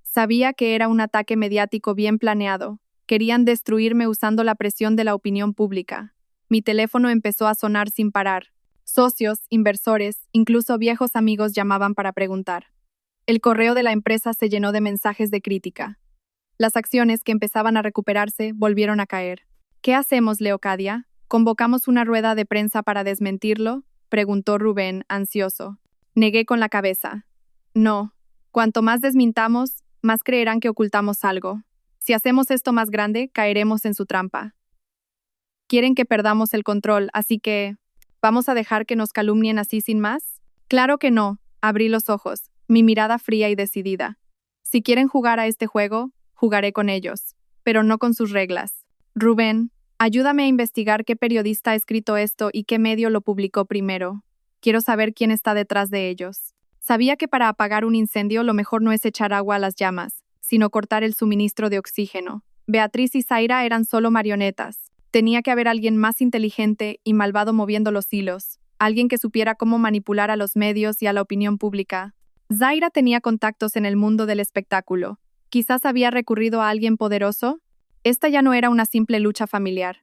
Sabía que era un ataque mediático bien planeado. Querían destruirme usando la presión de la opinión pública. Mi teléfono empezó a sonar sin parar. Socios, inversores, incluso viejos amigos llamaban para preguntar. El correo de la empresa se llenó de mensajes de crítica. Las acciones que empezaban a recuperarse volvieron a caer. ¿Qué hacemos, Leocadia? ¿Convocamos una rueda de prensa para desmentirlo?, preguntó Rubén, ansioso. Negué con la cabeza. No. Cuanto más desmintamos, más creerán que ocultamos algo. Si hacemos esto más grande, caeremos en su trampa. Quieren que perdamos el control, así que... ¿vamos a dejar que nos calumnien así sin más? Claro que no. Abrí los ojos, mi mirada fría y decidida. Si quieren jugar a este juego, jugaré con ellos, pero no con sus reglas. Rubén, ayúdame a investigar qué periodista ha escrito esto y qué medio lo publicó primero. Quiero saber quién está detrás de ellos. Sabía que para apagar un incendio lo mejor no es echar agua a las llamas, sino cortar el suministro de oxígeno. Beatriz y Zaira eran solo marionetas. Tenía que haber alguien más inteligente y malvado moviendo los hilos, alguien que supiera cómo manipular a los medios y a la opinión pública. Zaira tenía contactos en el mundo del espectáculo. Quizás había recurrido a alguien poderoso. Esta ya no era una simple lucha familiar.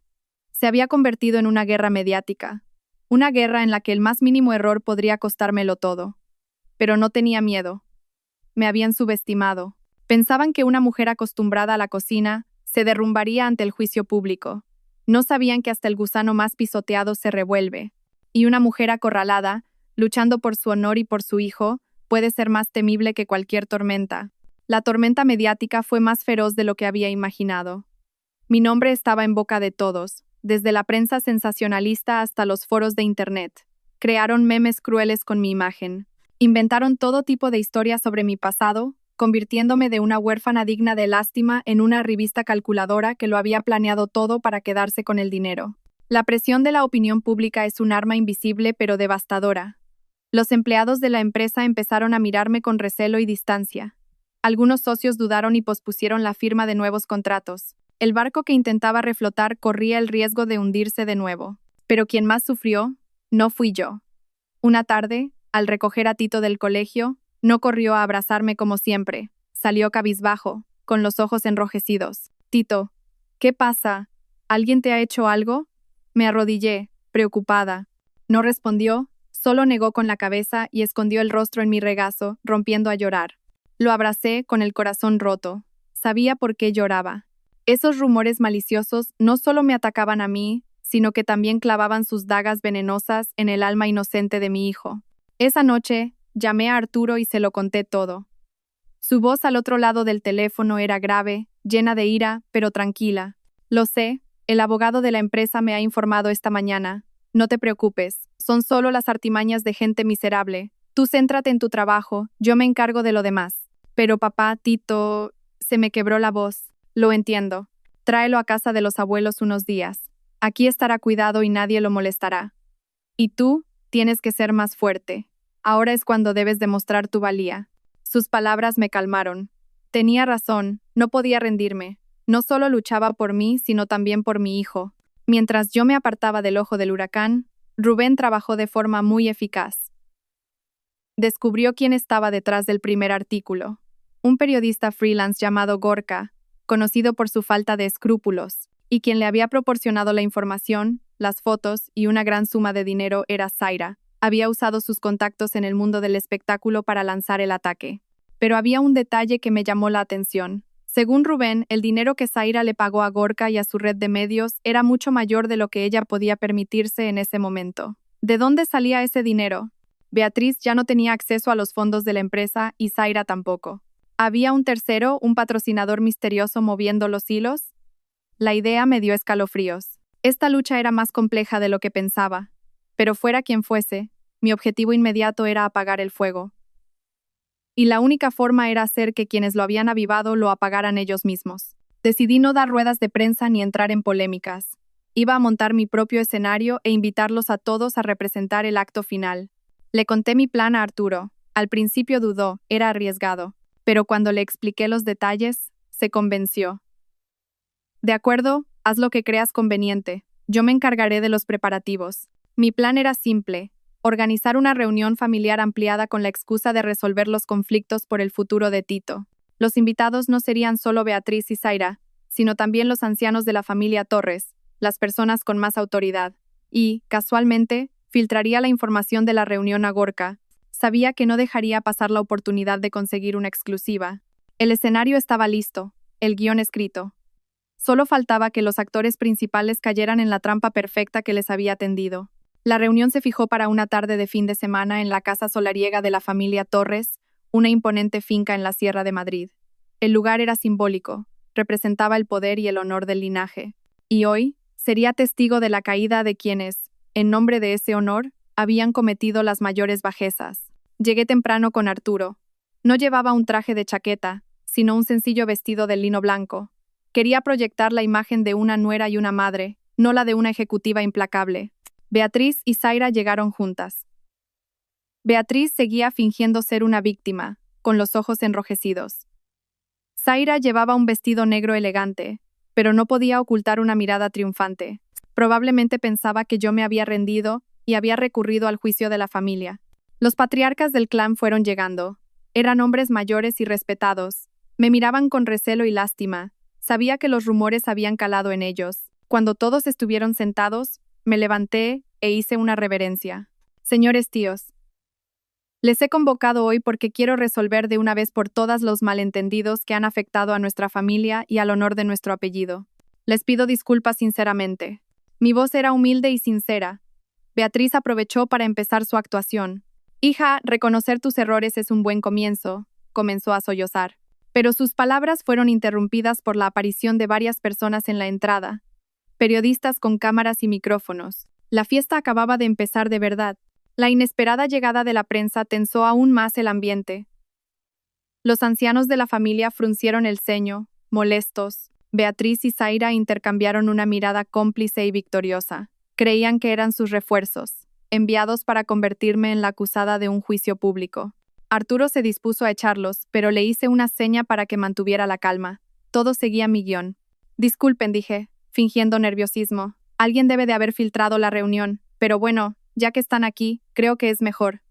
Se había convertido en una guerra mediática. Una guerra en la que el más mínimo error podría costármelo todo. Pero no tenía miedo. Me habían subestimado. Pensaban que una mujer acostumbrada a la cocina se derrumbaría ante el juicio público. No sabían que hasta el gusano más pisoteado se revuelve. Y una mujer acorralada, luchando por su honor y por su hijo, puede ser más temible que cualquier tormenta. La tormenta mediática fue más feroz de lo que había imaginado. Mi nombre estaba en boca de todos, desde la prensa sensacionalista hasta los foros de Internet. Crearon memes crueles con mi imagen. Inventaron todo tipo de historias sobre mi pasado, convirtiéndome de una huérfana digna de lástima en una revista calculadora que lo había planeado todo para quedarse con el dinero. La presión de la opinión pública es un arma invisible pero devastadora. Los empleados de la empresa empezaron a mirarme con recelo y distancia. Algunos socios dudaron y pospusieron la firma de nuevos contratos. El barco que intentaba reflotar corría el riesgo de hundirse de nuevo. Pero quien más sufrió, no fui yo. Una tarde, al recoger a Tito del colegio, no corrió a abrazarme como siempre. Salió cabizbajo, con los ojos enrojecidos. «Tito, ¿qué pasa? ¿Alguien te ha hecho algo?» Me arrodillé, preocupada. No respondió, solo negó con la cabeza y escondió el rostro en mi regazo, rompiendo a llorar. Lo abracé con el corazón roto. Sabía por qué lloraba. Esos rumores maliciosos no solo me atacaban a mí, sino que también clavaban sus dagas venenosas en el alma inocente de mi hijo. Esa noche, llamé a Arturo y se lo conté todo. Su voz al otro lado del teléfono era grave, llena de ira, pero tranquila. «Lo sé, el abogado de la empresa me ha informado esta mañana. No te preocupes, son solo las artimañas de gente miserable. Tú céntrate en tu trabajo, yo me encargo de lo demás». «Pero papá, Tito...» Se me quebró la voz. «Lo entiendo. Tráelo a casa de los abuelos unos días. Aquí estará cuidado y nadie lo molestará. Y tú, tienes que ser más fuerte. Ahora es cuando debes demostrar tu valía». Sus palabras me calmaron. Tenía razón, no podía rendirme. No solo luchaba por mí, sino también por mi hijo. Mientras yo me apartaba del ojo del huracán, Rubén trabajó de forma muy eficaz. Descubrió quién estaba detrás del primer artículo. Un periodista freelance llamado Gorka, conocido por su falta de escrúpulos, y quien le había proporcionado la información, las fotos y una gran suma de dinero era Zaira. Había usado sus contactos en el mundo del espectáculo para lanzar el ataque. Pero había un detalle que me llamó la atención. Según Rubén, el dinero que Zaira le pagó a Gorka y a su red de medios era mucho mayor de lo que ella podía permitirse en ese momento. ¿De dónde salía ese dinero? Beatriz ya no tenía acceso a los fondos de la empresa y Zaira tampoco. ¿Había un tercero, un patrocinador misterioso moviendo los hilos? La idea me dio escalofríos. Esta lucha era más compleja de lo que pensaba. Pero fuera quien fuese, mi objetivo inmediato era apagar el fuego. Y la única forma era hacer que quienes lo habían avivado lo apagaran ellos mismos. Decidí no dar ruedas de prensa ni entrar en polémicas. Iba a montar mi propio escenario e invitarlos a todos a representar el acto final. Le conté mi plan a Arturo. Al principio dudó, era arriesgado. Pero cuando le expliqué los detalles, se convenció. «De acuerdo, haz lo que creas conveniente. Yo me encargaré de los preparativos». Mi plan era simple: organizar una reunión familiar ampliada con la excusa de resolver los conflictos por el futuro de Tito. Los invitados no serían solo Beatriz y Zaira, sino también los ancianos de la familia Torres, las personas con más autoridad. Y, casualmente, filtraría la información de la reunión a Gorka. Sabía que no dejaría pasar la oportunidad de conseguir una exclusiva. El escenario estaba listo, el guión escrito. Solo faltaba que los actores principales cayeran en la trampa perfecta que les había tendido. La reunión se fijó para una tarde de fin de semana en la casa solariega de la familia Torres, una imponente finca en la Sierra de Madrid. El lugar era simbólico, representaba el poder y el honor del linaje. Y hoy, sería testigo de la caída de quienes, en nombre de ese honor, habían cometido las mayores bajezas. Llegué temprano con Arturo. No llevaba un traje de chaqueta, sino un sencillo vestido de lino blanco. Quería proyectar la imagen de una nuera y una madre, no la de una ejecutiva implacable. Beatriz y Zaira llegaron juntas. Beatriz seguía fingiendo ser una víctima, con los ojos enrojecidos. Zaira llevaba un vestido negro elegante, pero no podía ocultar una mirada triunfante. Probablemente pensaba que yo me había rendido y había recurrido al juicio de la familia. Los patriarcas del clan fueron llegando. Eran hombres mayores y respetados. Me miraban con recelo y lástima. Sabía que los rumores habían calado en ellos. Cuando todos estuvieron sentados, me levanté e hice una reverencia. Señores tíos, les he convocado hoy porque quiero resolver de una vez por todas los malentendidos que han afectado a nuestra familia y al honor de nuestro apellido. Les pido disculpas sinceramente. Mi voz era humilde y sincera. Beatriz aprovechó para empezar su actuación. Hija, reconocer tus errores es un buen comienzo, comenzó a sollozar. Pero sus palabras fueron interrumpidas por la aparición de varias personas en la entrada. Periodistas con cámaras y micrófonos. La fiesta acababa de empezar de verdad. La inesperada llegada de la prensa tensó aún más el ambiente. Los ancianos de la familia fruncieron el ceño, molestos. Beatriz y Zaira intercambiaron una mirada cómplice y victoriosa. Creían que eran sus refuerzos, enviados para convertirme en la acusada de un juicio público. Arturo se dispuso a echarlos, pero le hice una seña para que mantuviera la calma. Todo seguía mi guión. Disculpen, dije, fingiendo nerviosismo. Alguien debe de haber filtrado la reunión, pero bueno, ya que están aquí, creo que es mejor.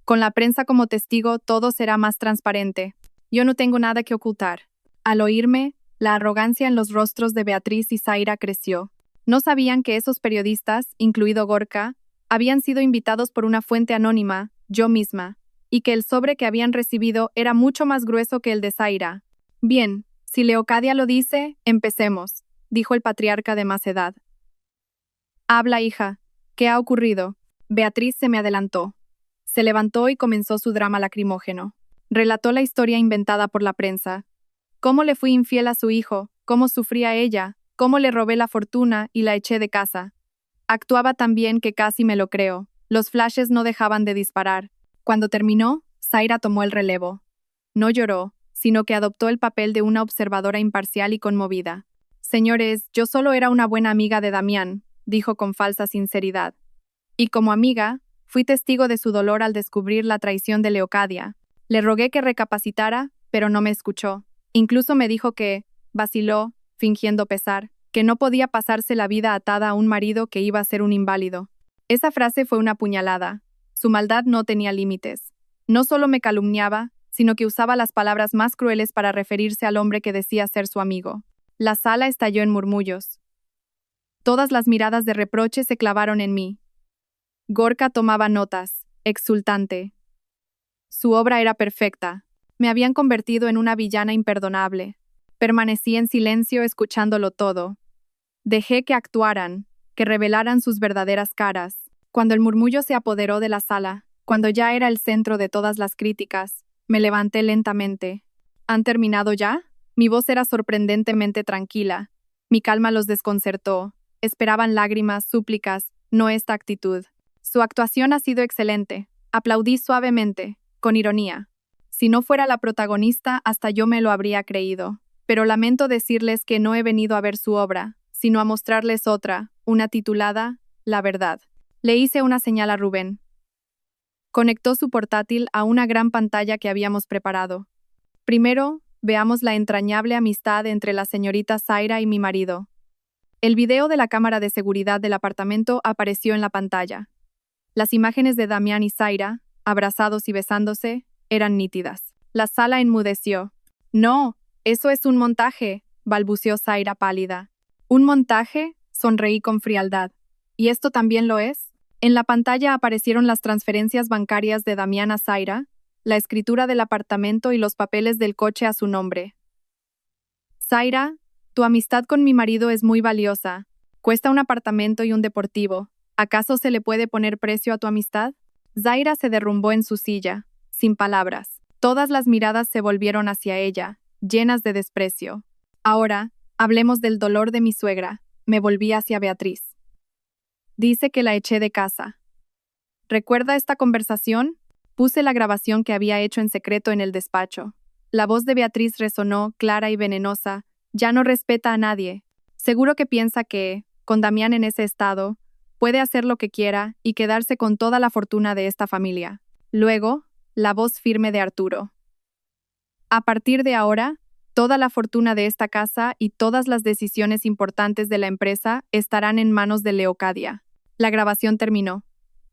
Con la prensa como testigo, todo será más transparente. Yo no tengo nada que ocultar. Al oírme, la arrogancia en los rostros de Beatriz y Zaira creció. No sabían que esos periodistas, incluido Gorka, habían sido invitados por una fuente anónima, yo misma, y que el sobre que habían recibido era mucho más grueso que el de Zaira. Bien, si Leocadia lo dice, empecemos, dijo el patriarca de más edad. Habla, hija. ¿Qué ha ocurrido? Beatriz se me adelantó. Se levantó y comenzó su drama lacrimógeno. Relató la historia inventada por la prensa. Cómo le fui infiel a su hijo, cómo sufría ella, cómo le robé la fortuna y la eché de casa. Actuaba tan bien que casi me lo creo. Los flashes no dejaban de disparar. Cuando terminó, Zaira tomó el relevo. No lloró, sino que adoptó el papel de una observadora imparcial y conmovida. Señores, yo solo era una buena amiga de Damián, dijo con falsa sinceridad. Y como amiga, fui testigo de su dolor al descubrir la traición de Leocadia. Le rogué que recapacitara, pero no me escuchó. Incluso me dijo que, vaciló, fingiendo pesar, que no podía pasarse la vida atada a un marido que iba a ser un inválido. Esa frase fue una puñalada. Su maldad no tenía límites. No solo me calumniaba, sino que usaba las palabras más crueles para referirse al hombre que decía ser su amigo. La sala estalló en murmullos. Todas las miradas de reproche se clavaron en mí. Gorka tomaba notas, exultante. Su obra era perfecta. Me habían convertido en una villana imperdonable. Permanecí en silencio escuchándolo todo. Dejé que actuaran, que revelaran sus verdaderas caras. Cuando el murmullo se apoderó de la sala, cuando ya era el centro de todas las críticas, me levanté lentamente. ¿Han terminado ya? Mi voz era sorprendentemente tranquila. Mi calma los desconcertó. Esperaban lágrimas, súplicas, no esta actitud. Su actuación ha sido excelente. Aplaudí suavemente, con ironía. Si no fuera la protagonista, hasta yo me lo habría creído. Pero lamento decirles que no he venido a ver su obra, sino a mostrarles otra, una titulada La verdad. Le hice una señal a Rubén. Conectó su portátil a una gran pantalla que habíamos preparado. Primero, veamos la entrañable amistad entre la señorita Zaira y mi marido. El video de la cámara de seguridad del apartamento apareció en la pantalla. Las imágenes de Damián y Zaira, abrazados y besándose, eran nítidas. La sala enmudeció. No, eso es un montaje, balbuceó Zaira pálida. ¿Un montaje? Sonreí con frialdad. ¿Y esto también lo es? En la pantalla aparecieron las transferencias bancarias de Damián a Zaira, la escritura del apartamento y los papeles del coche a su nombre. Zaira, tu amistad con mi marido es muy valiosa. Cuesta un apartamento y un deportivo. ¿Acaso se le puede poner precio a tu amistad? Zaira se derrumbó en su silla, sin palabras. Todas las miradas se volvieron hacia ella, llenas de desprecio. Ahora, hablemos del dolor de mi suegra. Me volví hacia Beatriz. Dice que la eché de casa. ¿Recuerda esta conversación? Puse la grabación que había hecho en secreto en el despacho. La voz de Beatriz resonó, clara y venenosa. Ya no respeta a nadie. Seguro que piensa que, con Damián en ese estado, puede hacer lo que quiera y quedarse con toda la fortuna de esta familia. Luego, la voz firme de Arturo. A partir de ahora, Toda la fortuna de esta casa y todas las decisiones importantes de la empresa estarán en manos de Leocadia. La grabación terminó.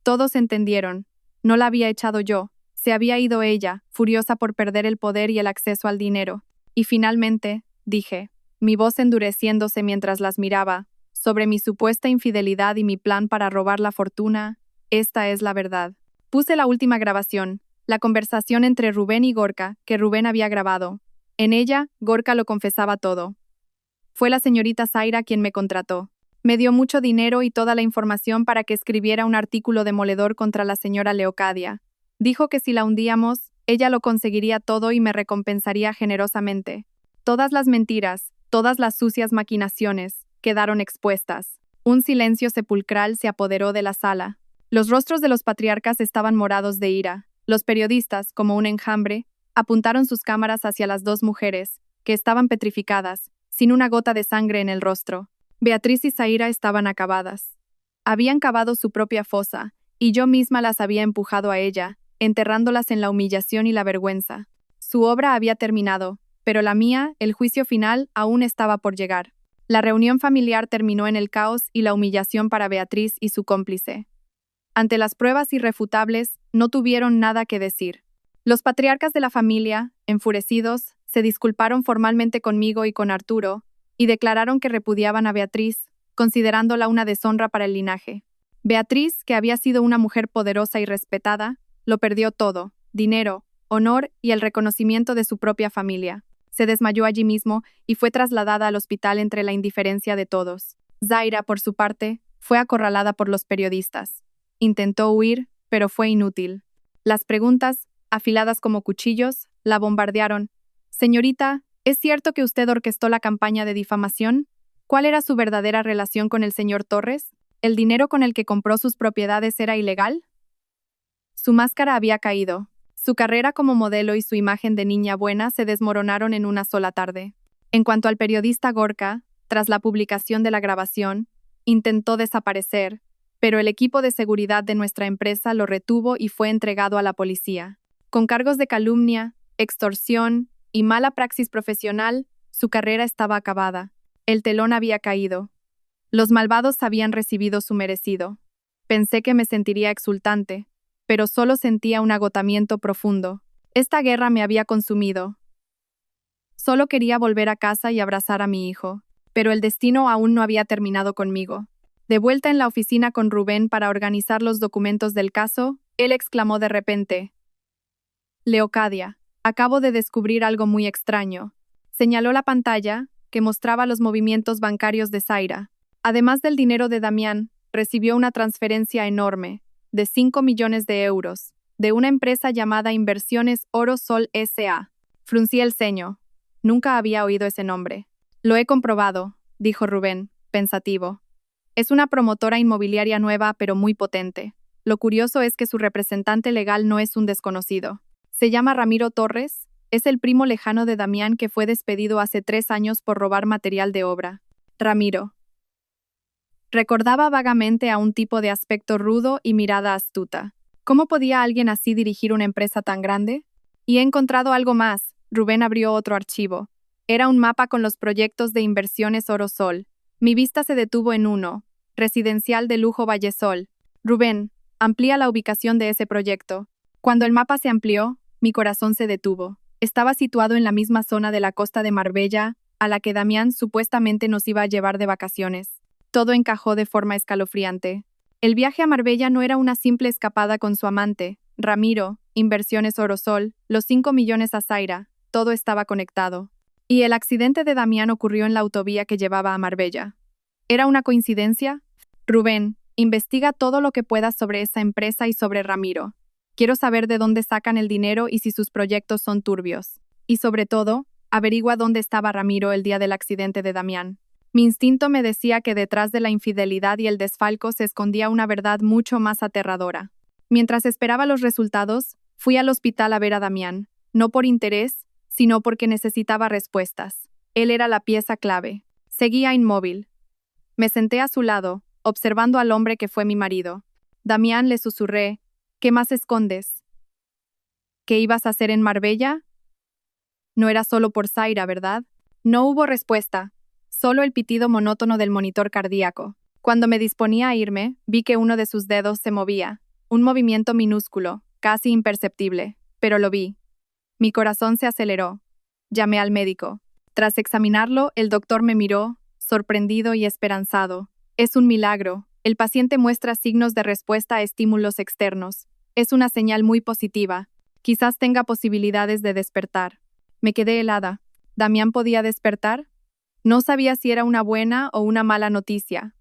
Todos entendieron. No la había echado yo. Se había ido ella, furiosa por perder el poder y el acceso al dinero. Y finalmente, dije, mi voz endureciéndose mientras las miraba, sobre mi supuesta infidelidad y mi plan para robar la fortuna, esta es la verdad. Puse la última grabación, la conversación entre Rubén y Gorka, que Rubén había grabado. En ella, Gorka lo confesaba todo. Fue la señorita Zaira quien me contrató. Me dio mucho dinero y toda la información para que escribiera un artículo demoledor contra la señora Leocadia. Dijo que si la hundíamos, ella lo conseguiría todo y me recompensaría generosamente. Todas las mentiras, todas las sucias maquinaciones, quedaron expuestas. Un silencio sepulcral se apoderó de la sala. Los rostros de los patriarcas estaban morados de ira. Los periodistas, como un enjambre, apuntaron sus cámaras hacia las dos mujeres, que estaban petrificadas, sin una gota de sangre en el rostro. Beatriz y Zaira estaban acabadas. Habían cavado su propia fosa, y yo misma las había empujado a ella, enterrándolas en la humillación y la vergüenza. Su obra había terminado, pero la mía, el juicio final, aún estaba por llegar. La reunión familiar terminó en el caos y la humillación para Beatriz y su cómplice. Ante las pruebas irrefutables, no tuvieron nada que decir. Los patriarcas de la familia, enfurecidos, se disculparon formalmente conmigo y con Arturo, y declararon que repudiaban a Beatriz, considerándola una deshonra para el linaje. Beatriz, que había sido una mujer poderosa y respetada, lo perdió todo: dinero, honor y el reconocimiento de su propia familia. Se desmayó allí mismo y fue trasladada al hospital entre la indiferencia de todos. Zaira, por su parte, fue acorralada por los periodistas. Intentó huir, pero fue inútil. Las preguntas, afiladas como cuchillos, la bombardearon. Señorita, ¿es cierto que usted orquestó la campaña de difamación? ¿Cuál era su verdadera relación con el señor Torres? ¿El dinero con el que compró sus propiedades era ilegal? Su máscara había caído. Su carrera como modelo y su imagen de niña buena se desmoronaron en una sola tarde. En cuanto al periodista Gorka, tras la publicación de la grabación, intentó desaparecer, pero el equipo de seguridad de nuestra empresa lo retuvo y fue entregado a la policía. Con cargos de calumnia, extorsión y mala praxis profesional, su carrera estaba acabada. El telón había caído. Los malvados habían recibido su merecido. Pensé que me sentiría exultante, pero solo sentía un agotamiento profundo. Esta guerra me había consumido. Solo quería volver a casa y abrazar a mi hijo, pero el destino aún no había terminado conmigo. De vuelta en la oficina con Rubén para organizar los documentos del caso, él exclamó de repente: «Leocadia, acabo de descubrir algo muy extraño». Señaló la pantalla, que mostraba los movimientos bancarios de Zaira. Además del dinero de Damián, recibió una transferencia enorme, de 5 millones de euros, de una empresa llamada Inversiones Oro Sol S.A. Fruncí el ceño. Nunca había oído ese nombre. «Lo he comprobado», dijo Rubén, pensativo. «Es una promotora inmobiliaria nueva pero muy potente. Lo curioso es que su representante legal no es un desconocido. Se llama Ramiro Torres, es el primo lejano de Damián que fue despedido hace 3 años por robar material de obra». Ramiro. Recordaba vagamente a un tipo de aspecto rudo y mirada astuta. ¿Cómo podía alguien así dirigir una empresa tan grande? Y he encontrado algo más. Rubén abrió otro archivo. Era un mapa con los proyectos de Inversiones Oro Sol. Mi vista se detuvo en uno: Residencial de Lujo Vallesol. Rubén, amplía la ubicación de ese proyecto. Cuando el mapa se amplió, mi corazón se detuvo. Estaba situado en la misma zona de la costa de Marbella, a la que Damián supuestamente nos iba a llevar de vacaciones. Todo encajó de forma escalofriante. El viaje a Marbella no era una simple escapada con su amante, Ramiro, Inversiones Orosol, los 5 millones a Zaira, todo estaba conectado. Y el accidente de Damián ocurrió en la autovía que llevaba a Marbella. ¿Era una coincidencia? Rubén, investiga todo lo que puedas sobre esa empresa y sobre Ramiro. Quiero saber de dónde sacan el dinero y si sus proyectos son turbios. Y sobre todo, averigua dónde estaba Ramiro el día del accidente de Damián. Mi instinto me decía que detrás de la infidelidad y el desfalco se escondía una verdad mucho más aterradora. Mientras esperaba los resultados, fui al hospital a ver a Damián, no por interés, sino porque necesitaba respuestas. Él era la pieza clave. Seguía inmóvil. Me senté a su lado, observando al hombre que fue mi marido. Damián, le susurré: «¿Qué más escondes? ¿Qué ibas a hacer en Marbella?». No era solo por Zaira, ¿verdad? No hubo respuesta, solo el pitido monótono del monitor cardíaco. Cuando me disponía a irme, vi que uno de sus dedos se movía, un movimiento minúsculo, casi imperceptible, pero lo vi. Mi corazón se aceleró. Llamé al médico. Tras examinarlo, el doctor me miró, sorprendido y esperanzado. Es un milagro. El paciente muestra signos de respuesta a estímulos externos. Es una señal muy positiva. Quizás tenga posibilidades de despertar. Me quedé helada. ¿Damián podía despertar? No sabía si era una buena o una mala noticia.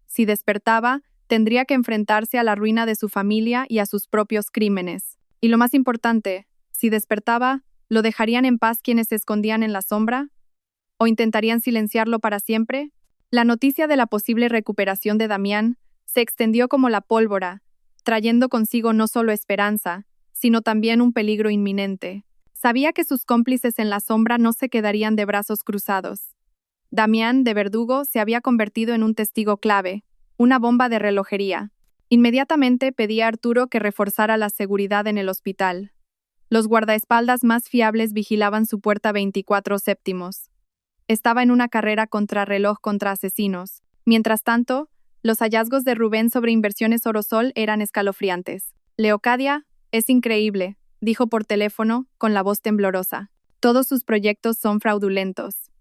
Si despertaba, tendría que enfrentarse a la ruina de su familia y a sus propios crímenes. Y lo más importante, si despertaba, ¿lo dejarían en paz quienes se escondían en la sombra? ¿O intentarían silenciarlo para siempre? La noticia de la posible recuperación de Damián se extendió como la pólvora, trayendo consigo no solo esperanza, sino también un peligro inminente. Sabía que sus cómplices en la sombra no se quedarían de brazos cruzados. Damián, de verdugo, se había convertido en un testigo clave, una bomba de relojería. Inmediatamente pedí a Arturo que reforzara la seguridad en el hospital. Los guardaespaldas más fiables vigilaban su puerta 24/7. Estaba en una carrera contrarreloj contra asesinos. Mientras tanto, los hallazgos de Rubén sobre Inversiones Orosol eran escalofriantes. Leocadia, es increíble, dijo por teléfono, con la voz temblorosa. Todos sus proyectos son fraudulentos.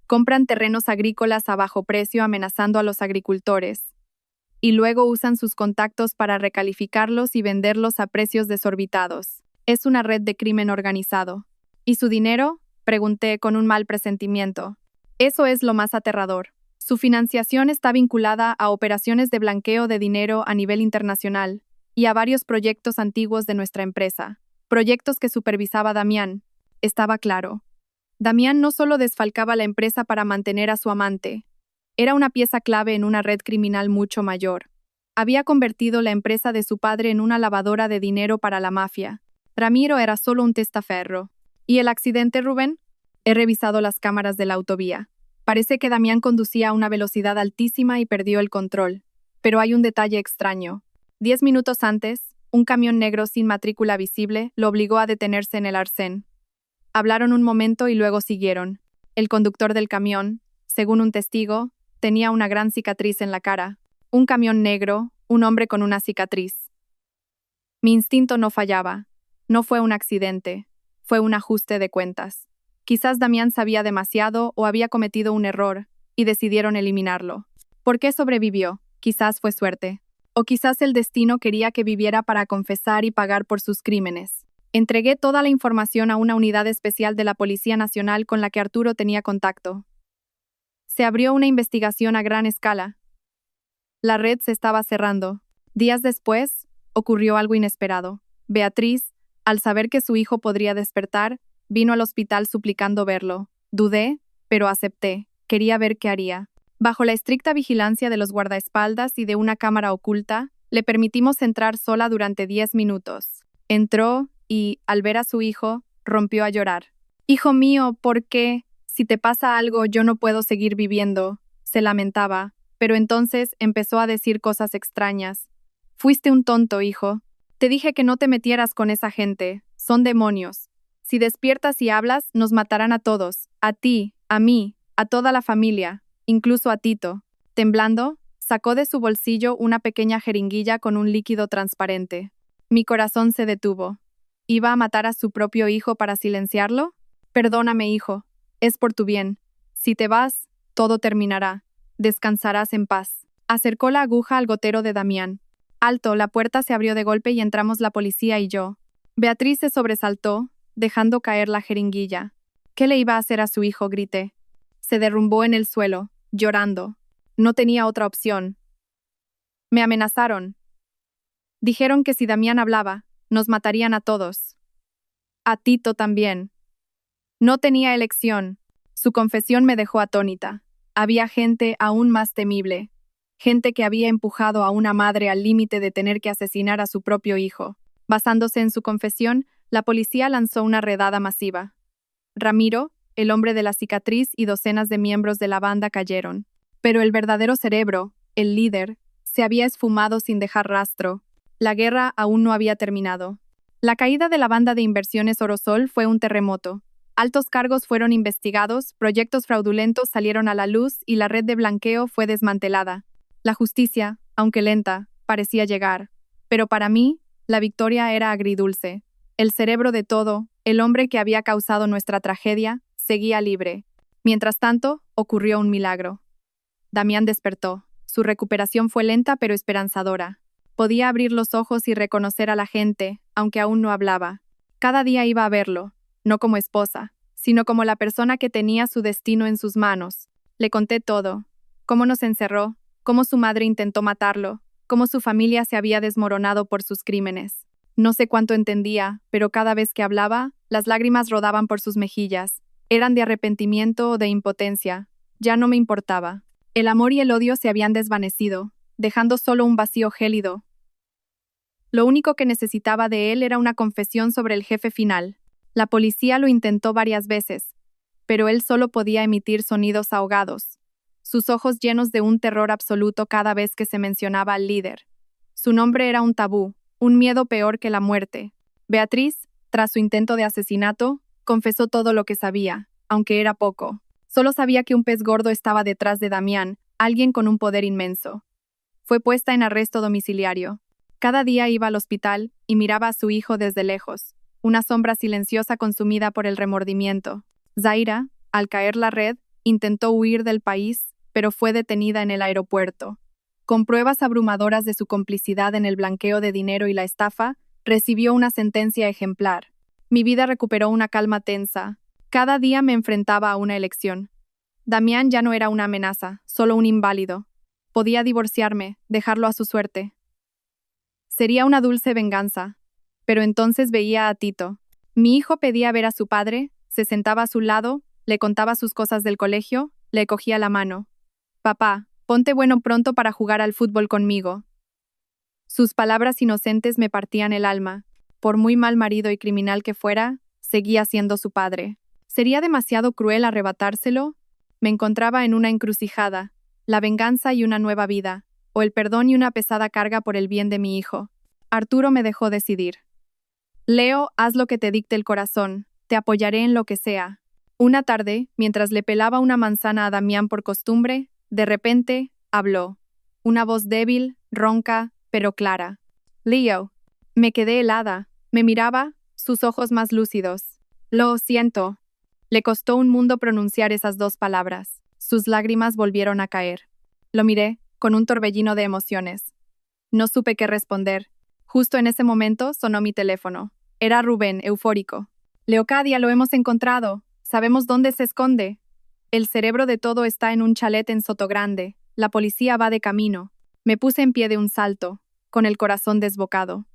Compran terrenos agrícolas a bajo precio amenazando a los agricultores. Y luego usan sus contactos para recalificarlos y venderlos a precios desorbitados. Es una red de crimen organizado. ¿Y su dinero? Pregunté con un mal presentimiento. Eso es lo más aterrador. Su financiación está vinculada a operaciones de blanqueo de dinero a nivel internacional y a varios proyectos antiguos de nuestra empresa. Proyectos que supervisaba Damián. Estaba claro. Damián no solo desfalcaba la empresa para mantener a su amante. Era una pieza clave en una red criminal mucho mayor. Había convertido la empresa de su padre en una lavadora de dinero para la mafia. Ramiro era solo un testaferro. ¿Y el accidente, Rubén? He revisado las cámaras de la autovía. Parece que Damián conducía a una velocidad altísima y perdió el control. Pero hay un detalle extraño. 10 minutos antes, un camión negro sin matrícula visible lo obligó a detenerse en el arcén. Hablaron un momento y luego siguieron. El conductor del camión, según un testigo, tenía una gran cicatriz en la cara. Un camión negro, un hombre con una cicatriz. Mi instinto no fallaba. No fue un accidente. Fue un ajuste de cuentas. Quizás Damián sabía demasiado o había cometido un error, y decidieron eliminarlo. ¿Por qué sobrevivió? Quizás fue suerte. O quizás el destino quería que viviera para confesar y pagar por sus crímenes. Entregué toda la información a una unidad especial de la Policía Nacional con la que Arturo tenía contacto. Se abrió una investigación a gran escala. La red se estaba cerrando. Días después, ocurrió algo inesperado. Beatriz, al saber que su hijo podría despertar, vino al hospital suplicando verlo. Dudé, pero acepté. Quería ver qué haría. Bajo la estricta vigilancia de los guardaespaldas y de una cámara oculta, le permitimos entrar sola durante 10 minutos. Entró y, al ver a su hijo, rompió a llorar. «Hijo mío, ¿por qué? Si te pasa algo, yo no puedo seguir viviendo», se lamentaba, pero entonces empezó a decir cosas extrañas. «Fuiste un tonto, hijo. Te dije que no te metieras con esa gente. Son demonios. Si despiertas y hablas, nos matarán a todos. A ti, a mí, a toda la familia, incluso a Tito». Temblando, sacó de su bolsillo una pequeña jeringuilla con un líquido transparente. Mi corazón se detuvo. ¿Iba a matar a su propio hijo para silenciarlo? Perdóname, hijo. Es por tu bien. Si te vas, todo terminará. Descansarás en paz. Acercó la aguja al gotero de Damián. Alto, la puerta se abrió de golpe y entramos la policía y yo. Beatriz se sobresaltó, dejando caer la jeringuilla. ¿Qué le iba a hacer a su hijo?, grité. Se derrumbó en el suelo, llorando. No tenía otra opción. Me amenazaron. Dijeron que si Damián hablaba, nos matarían a todos. A Tito también. No tenía elección. Su confesión me dejó atónita. Había gente aún más temible. Gente que había empujado a una madre al límite de tener que asesinar a su propio hijo. Basándose en su confesión, la policía lanzó una redada masiva. Ramiro, el hombre de la cicatriz y docenas de miembros de la banda cayeron. Pero el verdadero cerebro, el líder, se había esfumado sin dejar rastro. La guerra aún no había terminado. La caída de la banda de Inversiones Orosol fue un terremoto. Altos cargos fueron investigados, proyectos fraudulentos salieron a la luz y la red de blanqueo fue desmantelada. La justicia, aunque lenta, parecía llegar. Pero para mí, la victoria era agridulce. El cerebro de todo, el hombre que había causado nuestra tragedia, seguía libre. Mientras tanto, ocurrió un milagro. Damián despertó. Su recuperación fue lenta pero esperanzadora. Podía abrir los ojos y reconocer a la gente, aunque aún no hablaba. Cada día iba a verlo, no como esposa, sino como la persona que tenía su destino en sus manos. Le conté todo, cómo nos encerró, cómo su madre intentó matarlo, cómo su familia se había desmoronado por sus crímenes. No sé cuánto entendía, pero cada vez que hablaba, las lágrimas rodaban por sus mejillas. Eran de arrepentimiento o de impotencia. Ya no me importaba. El amor y el odio se habían desvanecido, dejando solo un vacío gélido. Lo único que necesitaba de él era una confesión sobre el jefe final. La policía lo intentó varias veces, pero él solo podía emitir sonidos ahogados, sus ojos llenos de un terror absoluto cada vez que se mencionaba al líder. Su nombre era un tabú, un miedo peor que la muerte. Beatriz, tras su intento de asesinato, confesó todo lo que sabía, aunque era poco. Solo sabía que un pez gordo estaba detrás de Damián, alguien con un poder inmenso. Fue puesta en arresto domiciliario. Cada día iba al hospital y miraba a su hijo desde lejos, una sombra silenciosa consumida por el remordimiento. Zaira, al caer la red, intentó huir del país, pero fue detenida en el aeropuerto. Con pruebas abrumadoras de su complicidad en el blanqueo de dinero y la estafa, recibió una sentencia ejemplar. Mi vida recuperó una calma tensa. Cada día me enfrentaba a una elección. Damián ya no era una amenaza, solo un inválido. Podía divorciarme, dejarlo a su suerte. Sería una dulce venganza. Pero entonces veía a Tito. Mi hijo pedía ver a su padre, se sentaba a su lado, le contaba sus cosas del colegio, le cogía la mano. Papá, ponte bueno pronto para jugar al fútbol conmigo. Sus palabras inocentes me partían el alma. Por muy mal marido y criminal que fuera, seguía siendo su padre. ¿Sería demasiado cruel arrebatárselo? Me encontraba en una encrucijada, la venganza y una nueva vida, o el perdón y una pesada carga por el bien de mi hijo. Arturo me dejó decidir. Leo, haz lo que te dicte el corazón, te apoyaré en lo que sea. Una tarde, mientras le pelaba una manzana a Damián por costumbre, de repente, habló. Una voz débil, ronca, pero clara. Leo. Me quedé helada. Me miraba, sus ojos más lúcidos. Lo siento. Le costó un mundo pronunciar esas dos palabras. Sus lágrimas volvieron a caer. Lo miré, con un torbellino de emociones. No supe qué responder. Justo en ese momento sonó mi teléfono. Era Rubén, eufórico. Leocadia, lo hemos encontrado. Sabemos dónde se esconde. El cerebro de todo está en un chalet en Sotogrande. La policía va de camino. Me puse en pie de un salto, con el corazón desbocado.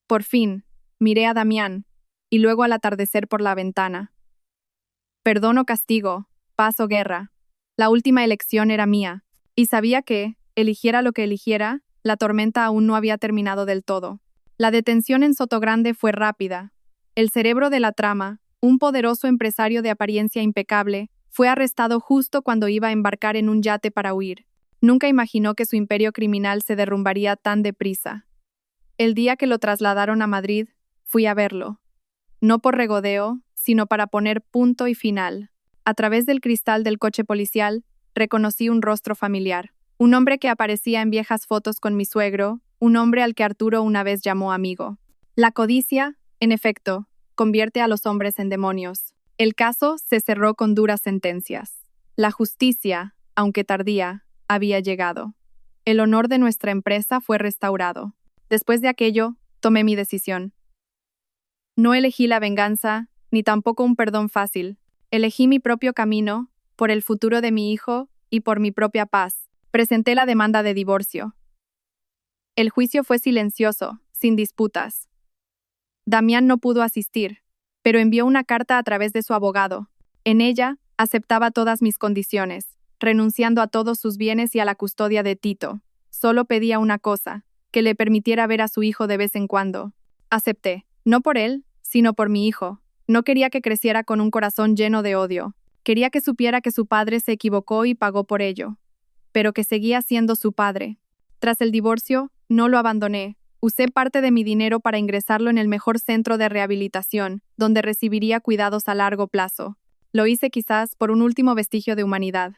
Por fin, miré a Damián, y luego al atardecer por la ventana. Perdón o castigo, paz o guerra. La última elección era mía, y sabía que, eligiera lo que eligiera, la tormenta aún no había terminado del todo. La detención en Sotogrande fue rápida. El cerebro de la trama, un poderoso empresario de apariencia impecable, fue arrestado justo cuando iba a embarcar en un yate para huir. Nunca imaginó que su imperio criminal se derrumbaría tan deprisa. El día que lo trasladaron a Madrid, fui a verlo. No por regodeo, sino para poner punto y final. A través del cristal del coche policial, reconocí un rostro familiar. Un hombre que aparecía en viejas fotos con mi suegro, un hombre al que Arturo una vez llamó amigo. La codicia, en efecto, convierte a los hombres en demonios. El caso se cerró con duras sentencias. La justicia, aunque tardía, había llegado. El honor de nuestra empresa fue restaurado. Después de aquello, tomé mi decisión. No elegí la venganza, ni tampoco un perdón fácil. Elegí mi propio camino, por el futuro de mi hijo y por mi propia paz. Presenté la demanda de divorcio. El juicio fue silencioso, sin disputas. Damián no pudo asistir, pero envió una carta a través de su abogado. En ella, aceptaba todas mis condiciones, renunciando a todos sus bienes y a la custodia de Tito. Solo pedía una cosa, que le permitiera ver a su hijo de vez en cuando. Acepté, no por él, sino por mi hijo. No quería que creciera con un corazón lleno de odio. Quería que supiera que su padre se equivocó y pagó por ello, pero que seguía siendo su padre. Tras el divorcio, no lo abandoné. Usé parte de mi dinero para ingresarlo en el mejor centro de rehabilitación, donde recibiría cuidados a largo plazo. Lo hice quizás por un último vestigio de humanidad.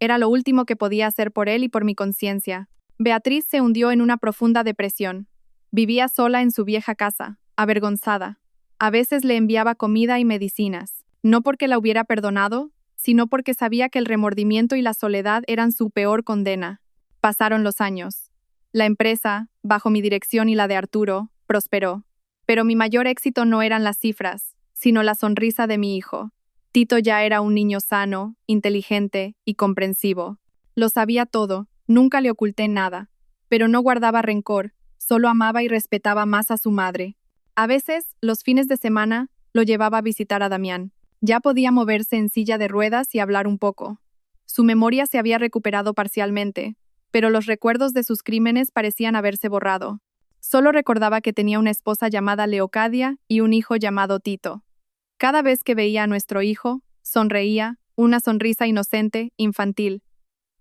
Era lo último que podía hacer por él y por mi conciencia. Beatriz se hundió en una profunda depresión. Vivía sola en su vieja casa, avergonzada. A veces le enviaba comida y medicinas, no porque la hubiera perdonado, sino porque sabía que el remordimiento y la soledad eran su peor condena. Pasaron los años. La empresa, bajo mi dirección y la de Arturo, prosperó. Pero mi mayor éxito no eran las cifras, sino la sonrisa de mi hijo. Tito ya era un niño sano, inteligente y comprensivo. Lo sabía todo, nunca le oculté nada, pero no guardaba rencor, solo amaba y respetaba más a su madre. A veces, los fines de semana, lo llevaba a visitar a Damián. Ya podía moverse en silla de ruedas y hablar un poco. Su memoria se había recuperado parcialmente, pero los recuerdos de sus crímenes parecían haberse borrado. Solo recordaba que tenía una esposa llamada Leocadia y un hijo llamado Tito. Cada vez que veía a nuestro hijo, sonreía, una sonrisa inocente, infantil.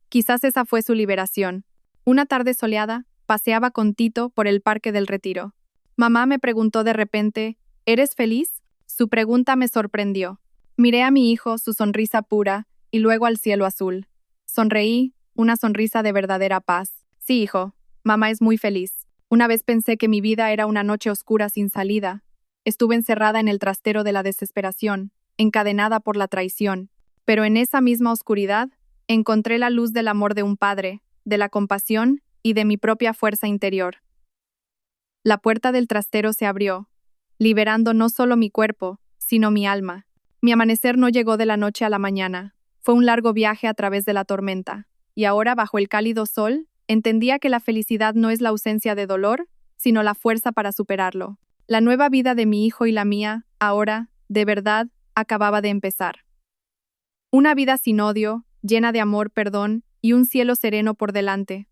Quizás esa fue su liberación. Una tarde soleada, paseaba con Tito por el Parque del Retiro. Mamá me preguntó de repente, ¿eres feliz? Su pregunta me sorprendió. Miré a mi hijo, su sonrisa pura, y luego al cielo azul. Sonreí, una sonrisa de verdadera paz. Sí, hijo, mamá es muy feliz. Una vez pensé que mi vida era una noche oscura sin salida. Estuve encerrada en el trastero de la desesperación, encadenada por la traición. Pero en esa misma oscuridad, encontré la luz del amor de un padre, de la compasión y de mi propia fuerza interior. La puerta del trastero se abrió, liberando no solo mi cuerpo, sino mi alma. Mi amanecer no llegó de la noche a la mañana. Fue un largo viaje a través de la tormenta. Y ahora, bajo el cálido sol, entendía que la felicidad no es la ausencia de dolor, sino la fuerza para superarlo. La nueva vida de mi hijo y la mía, ahora, de verdad, acababa de empezar. Una vida sin odio, llena de amor, perdón y un cielo sereno por delante.